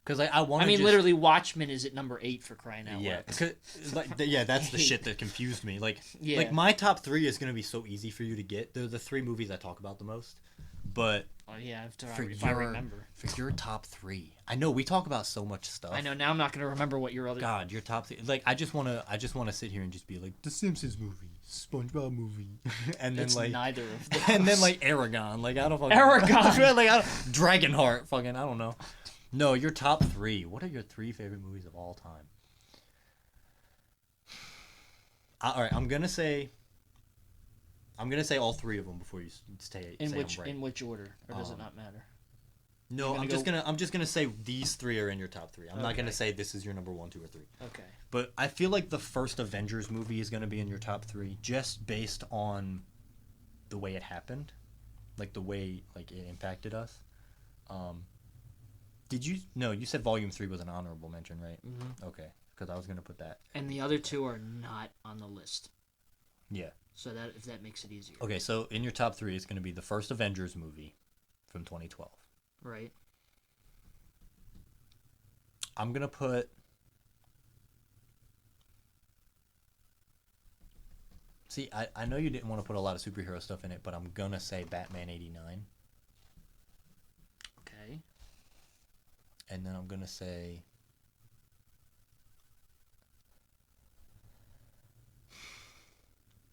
Because I want. I mean, literally, Watchmen is at number 8 for crying out Yeah. loud. 'Cause, yeah, that's the shit that confused me. Like, Yeah. like my top 3 is gonna be so easy for you to get. They're the 3 movies I talk about the most. But Oh yeah, for if I remember. for your top 3, I know we talk about so much stuff. I know now I'm not gonna remember what your other. God, your top 3. Like, I just wanna sit here and just be like The Simpsons movie, SpongeBob movie, and then It's like neither of those. and then like Aragon. Like I don't fucking Aragon. like Dragonheart. Fucking I don't know. No, your top 3. What are your 3 favorite movies of all time? All right, I'm gonna say all 3 of them before you say in I'm which right. in which order, or does it Um, not matter? No, I'm just gonna say these three are in your top three. I'm not gonna say this is your number 1, 2, or 3. Okay. But I feel like the first Avengers movie is gonna be in your top 3, just based on the way it happened, like the way like it impacted us. Did you? No, you said Volume 3 was an honorable mention, right? Mm-hmm. Okay, because I was gonna put that. And the other two are not on the list. Yeah. So that if that makes it easier. Okay, so in your top 3, it's gonna be the first Avengers movie from 2012. Right. I'm gonna put. See, I know you didn't want to put a lot of superhero stuff in it, but I'm gonna say Batman '89, Okay. and then I'm gonna say.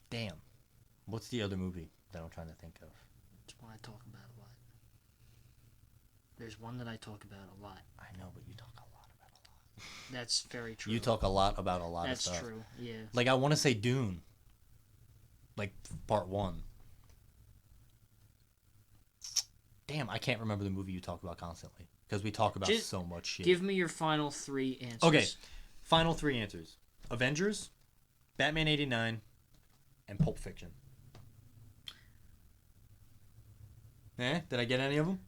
Damn, what's the other movie that I'm trying to think of? It's one I talk about a lot. There's one that I talk about a lot. I know, but you talk a lot about a lot. That's very true. You talk a lot about a lot That's of stuff. true. Yeah. Like I want to say Dune. Like part 1. Damn, I can't remember the movie you talk about constantly because we talk about so much shit. Give me your final 3 answers. Okay, final 3 answers: Avengers, Batman '89, and Pulp Fiction. Did I get any of them?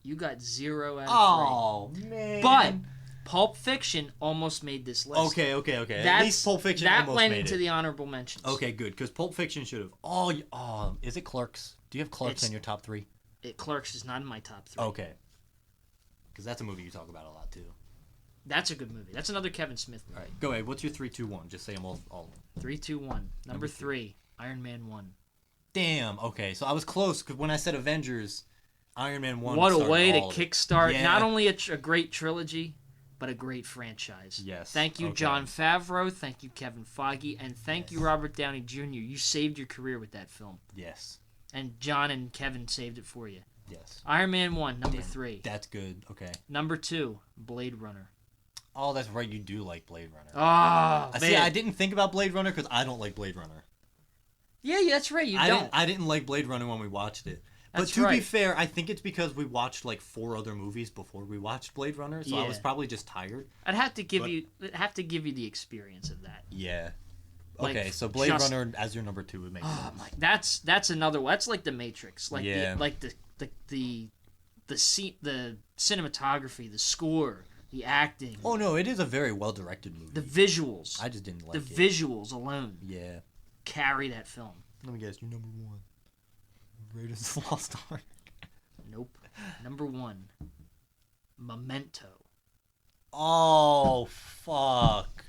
You got 0 out of 3. Oh man! But Pulp Fiction almost made this list. Okay. At least Pulp Fiction that almost went made into it. the honorable mentions. Okay, good, because Pulp Fiction should have. Oh, is it Clerks? Do you have Clerks in your top 3? Clerks is not in my top 3. Okay. Because that's a movie you talk about a lot too. That's a good movie. That's another Kevin Smith movie. All right, go ahead. What's your 3, 2, 1? Just say them all. 3, 2, 1. Number 3, Iron Man 1. Damn. Okay, so I was close because when I said Avengers, Iron Man 1. What a way to all of it. kickstart Yeah. not only a great trilogy, but a great franchise. Yes. Thank you, Okay. Jon Favreau. Thank you, Kevin Feige. And thank you, Robert Downey Jr. You saved your career with that film. Yes. And John and Kevin saved it for you. Yes. Iron Man 1, number 3. That's good. Okay. Number 2, Blade Runner. Oh, that's right. You do like Blade Runner. Oh, man. See, I didn't think about Blade Runner because I don't like Blade Runner. Yeah, that's right. You don't. I didn't like Blade Runner when we watched it. But That's to be right. fair, I think it's because we watched like 4 other movies before we watched Blade Runner, so I was Yeah. probably just tired. I'd have to give you the experience of that. Yeah. Like, Okay, so Blade just- Runner as your number 2 would make sense. My, that's another one. That's like the Matrix. Like Yeah. the cinematography, the score, the acting, Oh no, it is a very well directed movie. the visuals. I just didn't like the it. visuals alone Yeah. carry that film. Let me guess, you're number 1. Raiders of the Lost Ark. Nope. Number 1, Memento. Oh fuck.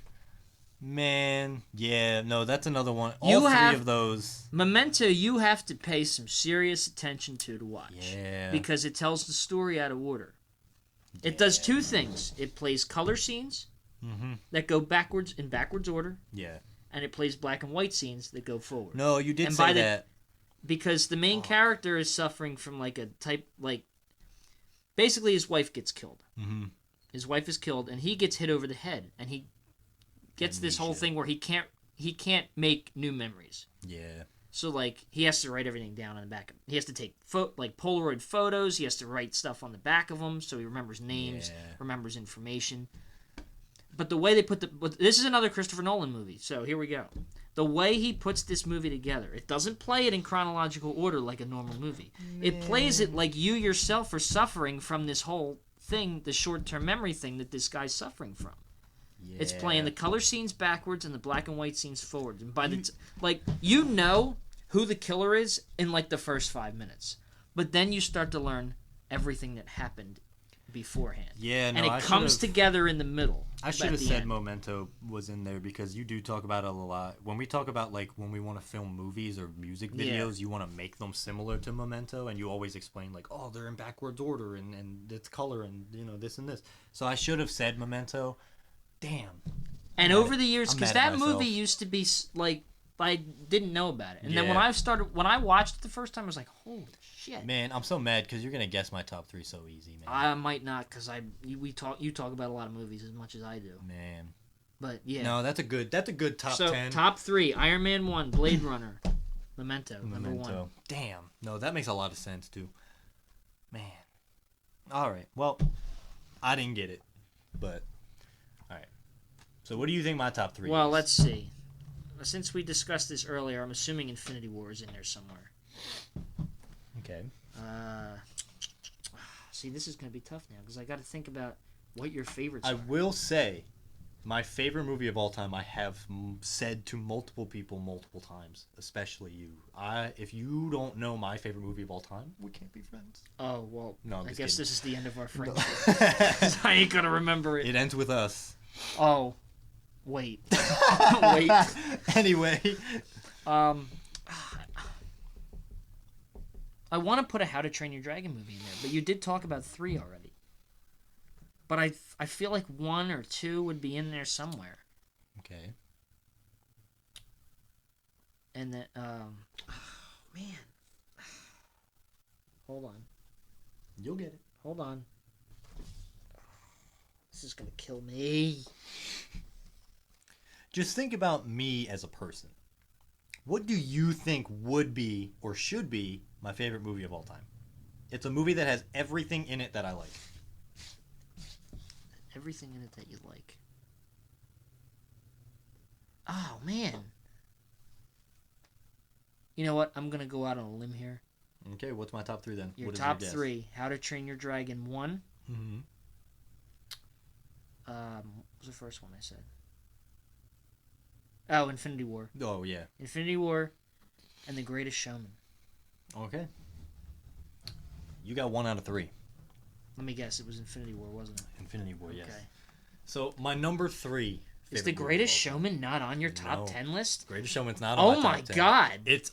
Man, yeah, no, that's another one. All You 3 have- of those. Memento, you have to pay some serious attention to watch. Yeah. Because it tells the story out of order. It does 2 things. It plays color scenes that go backwards in backwards order, Yeah. and it plays black and white scenes that go forward. No, you did And say by the- that. Because the main character is suffering from basically his wife gets killed. Mhm. His wife is killed, and he gets hit over the head, and he gets this whole Amnesia. thing where he can't make new memories. Yeah. So he has to write everything down on the back. He has to take Polaroid photos. He has to write stuff on the back of them so he remembers names, Yeah. remembers information. But the way they this is another Christopher Nolan movie. So here we go. The way he puts this movie together, it doesn't play it in chronological order like a normal movie. It plays it like you yourself are suffering from this whole thing, the short-term memory thing that this guy's suffering from. Yeah. It's playing the color scenes backwards and the black and white scenes forward. And by you know who the killer is in the first 5 minutes, but then you start to learn everything that happened beforehand. Yeah, no, and it I comes should've- together in the middle. I should at have the said end. Memento was in there because you do talk about it a lot. When we talk about when we want to film movies or music Yeah. videos, you want to make them similar to Memento, and you always explain oh, they're in backwards order and it's color and this and this. So I should have said Memento. Damn. And over the years, I'm because mad at that myself. movie used to be I didn't know about it, and then Yeah. when I watched it the first time, I was like, holy shit. Man, I'm so mad because you're gonna guess my top 3 so easy, man. I might not, because you talk about a lot of movies as much as I do. Man. But yeah. No, that's a good top So 10. top 3: Iron Man 1, Blade Runner, Memento, number 1. Damn. No, that makes a lot of sense too. Man. All right. Well, I didn't get it, but all right. So, what do you think my top three? Well, is? let's see. Since we discussed this earlier, I'm assuming Infinity War is in there somewhere. Okay. See, this is going to be tough now because I got to think about what your favorites I are. will say, my favorite movie of all time. I have said to multiple people multiple times, especially you. If you don't know my favorite movie of all time, we can't be friends. Oh, well, No, I'm I just guess kidding. this is the end of our friendship. 'Cause I ain't going to remember it. It ends with us. Oh, wait. Wait. Anyway. I want to put a How to Train Your Dragon movie in there, but you did talk about 3 already. But I feel like 1 or 2 would be in there somewhere. Okay. And then, man. Hold on. You'll get it. Hold on. This is going to kill me. Just think about me as a person. What do you think would be or should be my favorite movie of all time? It's a movie that has everything in it that I like. Everything in it that you like. Oh, man. You know what? I'm going to go out on a limb here. Okay, what's my top three then? Your What is top guess? 3. How to Train Your Dragon 1. Mm-hmm. What was the first one I said? Oh, Infinity War. Oh, yeah. Infinity War and The Greatest Showman. Okay. You got 1 out of 3. Let me guess. It was Infinity War, wasn't it? Infinity War, yes. Okay. So, my number 3 Is favorite The movie Greatest of all time- Showman not on your top No. 10 list? Greatest Showman's not on Oh my my top 10. god. It's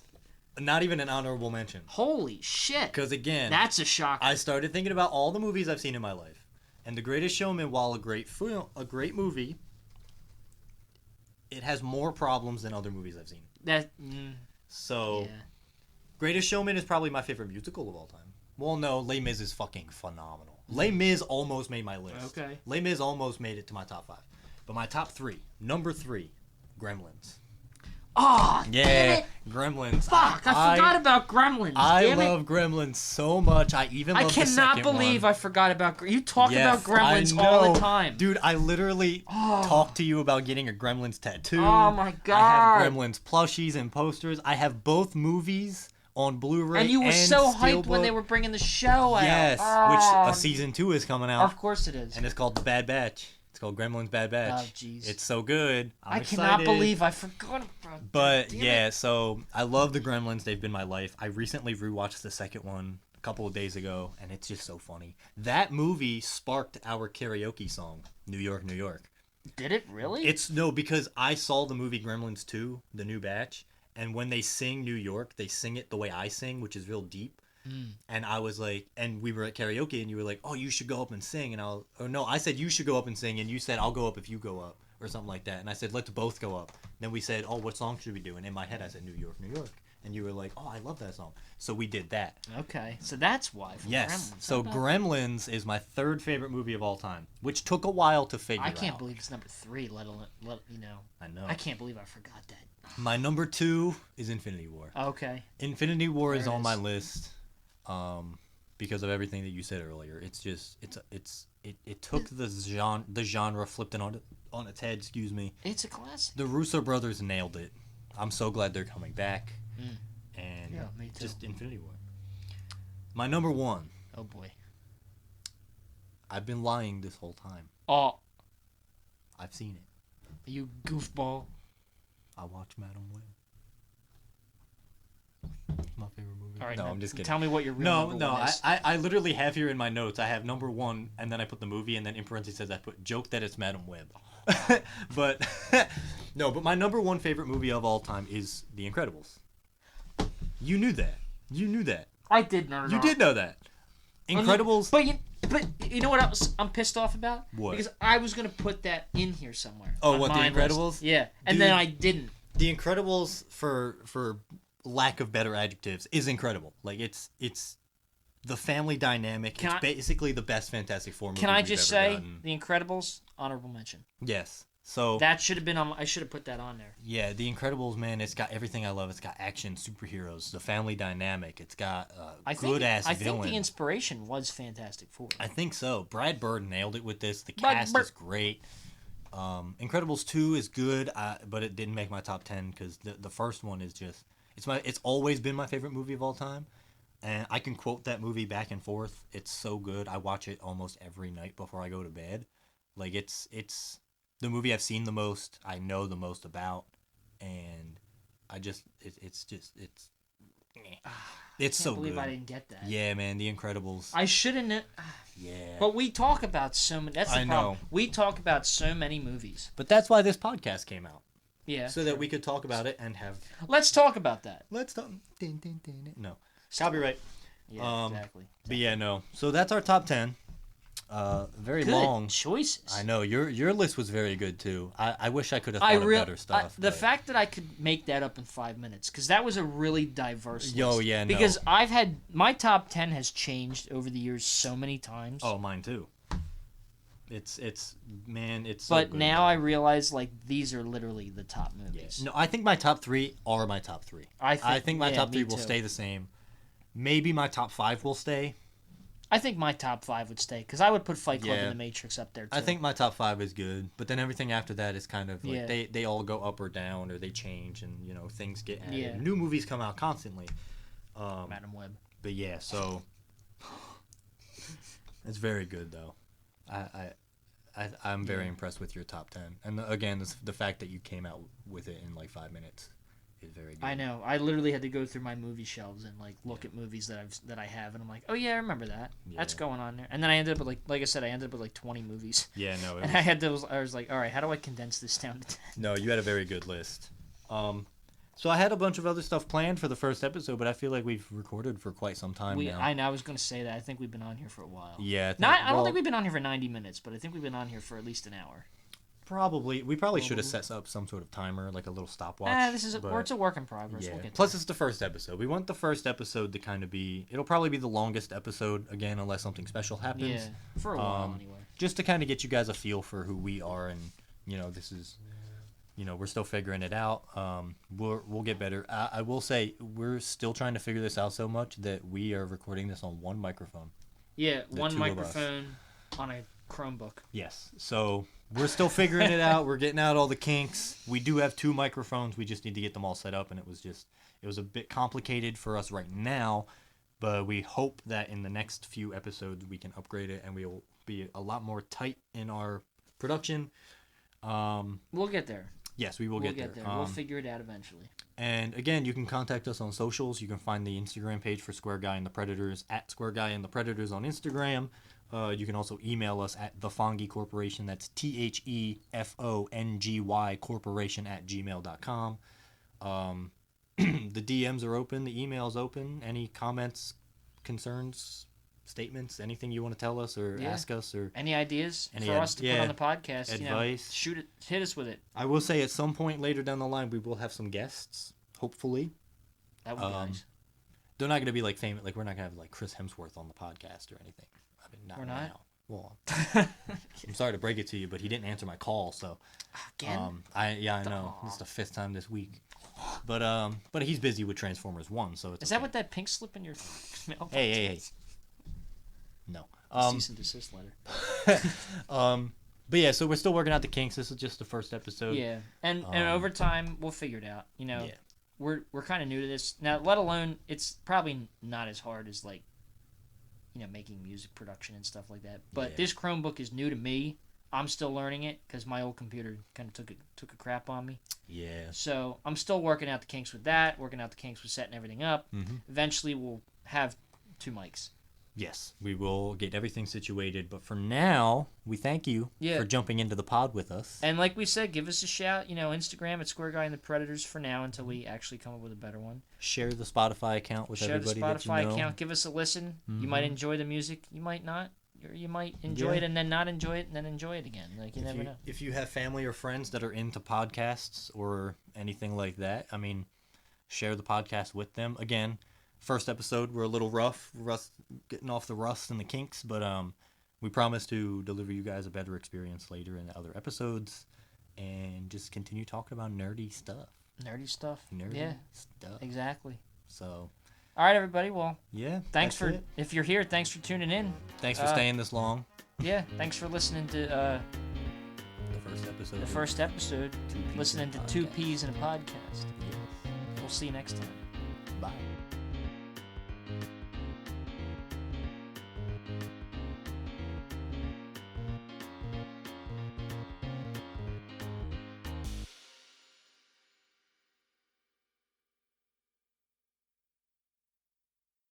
not even an honorable mention. Holy shit. Because, again, That's a shock. I started thinking about all the movies I've seen in my life. And The Greatest Showman, while a great movie, it has more problems than other movies I've seen. So, yeah. Greatest Showman is probably my favorite musical of all time. Well, no, Les Mis is fucking phenomenal. Les Mis almost made my list. Okay. Les Mis almost made it to my top 5. But my top 3, number 3, Gremlins. Oh, damn Yeah, it. Gremlins. Fuck, I forgot about Gremlins. I damn love it. Gremlins so much. I even I love the cannot second believe one. I forgot about you talk Yes, about Gremlins I all know. the time. Dude, I literally Oh. talked to you about getting a Gremlins tattoo. Oh my I god. have Gremlins plushies and posters. I have both movies on Blu-ray And you were so hyped when Steelbook. they were bringing the show out. Yes, Oh, which a season 2 is coming out, Of course it is. and it's called The Bad Batch. It's called Gremlins Bad Batch. Oh, jeez. It's so good. I I'm cannot excited. believe I forgot about that. But Damn yeah, it. so I love the Gremlins. They've been my life. I recently rewatched the second one a couple of days ago, and it's just so funny. That movie sparked our karaoke song, New York, New York. Did it really? Because I saw the movie Gremlins 2, the new batch, and when they sing New York, they sing it the way I sing, which is real deep. And I was like, and we were at karaoke, and you were like, "Oh, you should go up and sing." And I said you should go up and sing, and you said I'll go up if you go up, or something like that. And I said let's both go up. Then we said, "Oh, what song should we do?" And in my head, I said New York, New York, and you were like, "Oh, I love that song." So we did that. Okay, so that's why. From Yes. Gremlins. So How about- Gremlins is my 3rd favorite movie of all time, which took a while to figure out. I can't believe it's number 3. Let alone, you know. I know. I can't believe I forgot that. My number 2 is Infinity War. Okay. Infinity War is There it on my is. list, because of everything that you said earlier. It took the genre, flipped it on its head. Excuse me. It's a classic. The Russo brothers nailed it. I'm so glad they're coming back, and Yeah, me too. just Infinity War. My number 1. Oh boy. I've been lying this whole time. Oh, I've seen it. you goofball. I watched Madam Web. My favorite movie. All right, no, now I'm just kidding. Tell me what your real No, number no, one is. I literally have here in my notes. I have number 1, and then I put the movie, and then in parentheses I put joke that it's Madam Web. But no, but my number 1 favorite movie of all time is The Incredibles. You knew that. You knew that. I did know that. You did know that. Incredibles. But you know what else I'm pissed off about? What? Because I was gonna put that in here somewhere. Oh, on what, The my Incredibles? list. Yeah, and Dude. then I didn't. The Incredibles, for lack of better adjectives, is incredible. Like it's the family dynamic. Can It's I- basically the best Fantastic Four movie Can I we've just ever say gotten. The Incredibles honorable mention? Yes. So That should have been on. I should have put that on there. yeah, The Incredibles, man, it's got everything I love. It's got action, superheroes, the family dynamic. It's got I a think. good ass I villain. think the inspiration was Fantastic Four. I think so. Brad Bird nailed it with this. The Brad cast Bird. is great. Incredibles 2 is good, but it didn't make my top 10 because the first one is just it's always been my favorite movie of all time, and I can quote that movie back and forth. It's so good. I watch it almost every night before I go to bed. Like it's the movie I've seen the most. I know the most about, and it's it's I so can't believe good. I didn't get that. Yeah, man, The Incredibles. I shouldn't. Yeah. But we talk about so many. That's the I problem. know. We talk about so many movies. But that's why this podcast came out. Yeah. So that we could talk about it and have Let's talk about that. let's talk. No copyright. Yeah, exactly. But yeah, no. So that's our top 10. Very Good long. choices. I know your list was very good too. I wish I could have thought I of real better stuff. the but- fact that I could make that up in 5 minutes because that was a really diverse. Yo, list. yeah, no. Because I've had my top 10 has changed over the years so many times. Oh, mine too. It's man, it's. but so good, now though. I realize like these are literally the top Yeah. movies. No, I think my top 3 are my top 3. I think my yeah, top me 3 will too. stay the same. Maybe my top 5 will stay. I think my top 5 would stay because I would put Fight Club Yeah. and The Matrix up there too. I think my top 5 is good, but then everything after that is kind of like Yeah. they all go up or down or they change and things get added. Yeah. New movies come out constantly. Madam Web. But yeah, so it's very good though. I'm very impressed with your top 10, and again, the fact that you came out with it in like 5 minutes is very good. I know. I literally had to go through my movie shelves and like look at movies that I have, and I'm like, oh yeah, I remember that. That's Yeah. going on there. And then I ended up with like I said, I ended up with like 20 movies. Yeah, no, it And I was like, all right, how do I condense this down to 10? no, you had a very good list. So I had a bunch of other stuff planned for the first episode, but I feel like we've recorded for quite some time now. I know. I was going to say that. I think we've been on here for a while. Yeah, I don't think we've been on here for 90 minutes, but I think we've been on here for at least an hour. we probably should have set up some sort of timer, like a little stopwatch. It's but- a work in progress. Yeah. We'll get Plus, it's the first episode. We want the first episode to kind of be. It'll probably be the longest episode again, unless something special happens. yeah, for a while Um, anyway. Just to kind of get you guys a feel for who we are, and this is, we're still figuring it out. We'll get better. I will say we're still trying to figure this out so much that we are recording this on one microphone. Yeah, the one two of us. microphone on a Chromebook. Yes. So we're still figuring it out. We're getting out all the kinks. We do have 2 microphones. We just need to get them all set up, and it was a bit complicated for us right now, but we hope that in the next few episodes we can upgrade it and we will be a lot more tight in our production. We'll get there. Yes, we will We'll get there. We'll figure it out eventually. And again, you can contact us on socials. You can find the Instagram page for Square Guy and the Predators at Square Guy and the Predators on Instagram. You can also email us at thefongy Corporation. That's THEFONGY Corporation at gmail.com. The DMs are open. The email's open. Any comments, concerns, statements, anything you want to tell us or Yeah. ask us or Any ideas Any for us to yeah, put on the podcast? advice. Shoot it. Hit us with it. I will say at some point later down the line we will have some guests, hopefully. That would be Um, nice. They're not going to be like famous. Like we're not going to have like Chris Hemsworth on the podcast or anything. I mean, not We're not? now. Well, I'm sorry to break it to you, but he didn't answer my call. So, Again? I know this is the 5th time this week. But he's busy with Transformers 1, so it's Is okay. that what that pink slip in your mailbox? Hey. No. Cease and desist letter. But yeah, so we're still working out the kinks. This is just the first episode. Yeah, and over time we'll figure it out. Yeah. We're kind of new to this now. Let alone it's probably not as hard as like, making music production and stuff like that. But Yeah. this Chromebook is new to me. I'm still learning it because my old computer kind of took a crap on me. Yeah. So I'm still working out the kinks with that. Working out the kinks with setting everything up. Mm-hmm. Eventually we'll have 2 mics. Yes, we will get everything situated. But for now, we thank you for jumping into the pod with us. And like we said, give us a shout. Instagram at Square Guy and the Predators for now until we actually come up with a better one. Share the Spotify account with Share the everybody Spotify that you know. account. Give us a listen. You might enjoy the music. You might not. Or you might enjoy Yeah. it and then not enjoy it and then enjoy it again. Like you never know. If you have family or friends that are into podcasts or anything like that, I mean, share the podcast with them. Again, first episode, we're a little rough, getting off the rust and the kinks, but we promise to deliver you guys a better experience later in the other episodes. and just continue talking about nerdy stuff. Nerdy stuff. Nerdy Yeah, stuff. exactly. So, All right, everybody. Well, yeah. thanks that's for it. if you're here. Thanks for tuning in. Thanks for staying this long. Yeah, thanks for listening to The first episode. the first episode. Two Peas Listening in to a Two Podcast. Peas in a Podcast. Yes. We'll see you next time. Bye.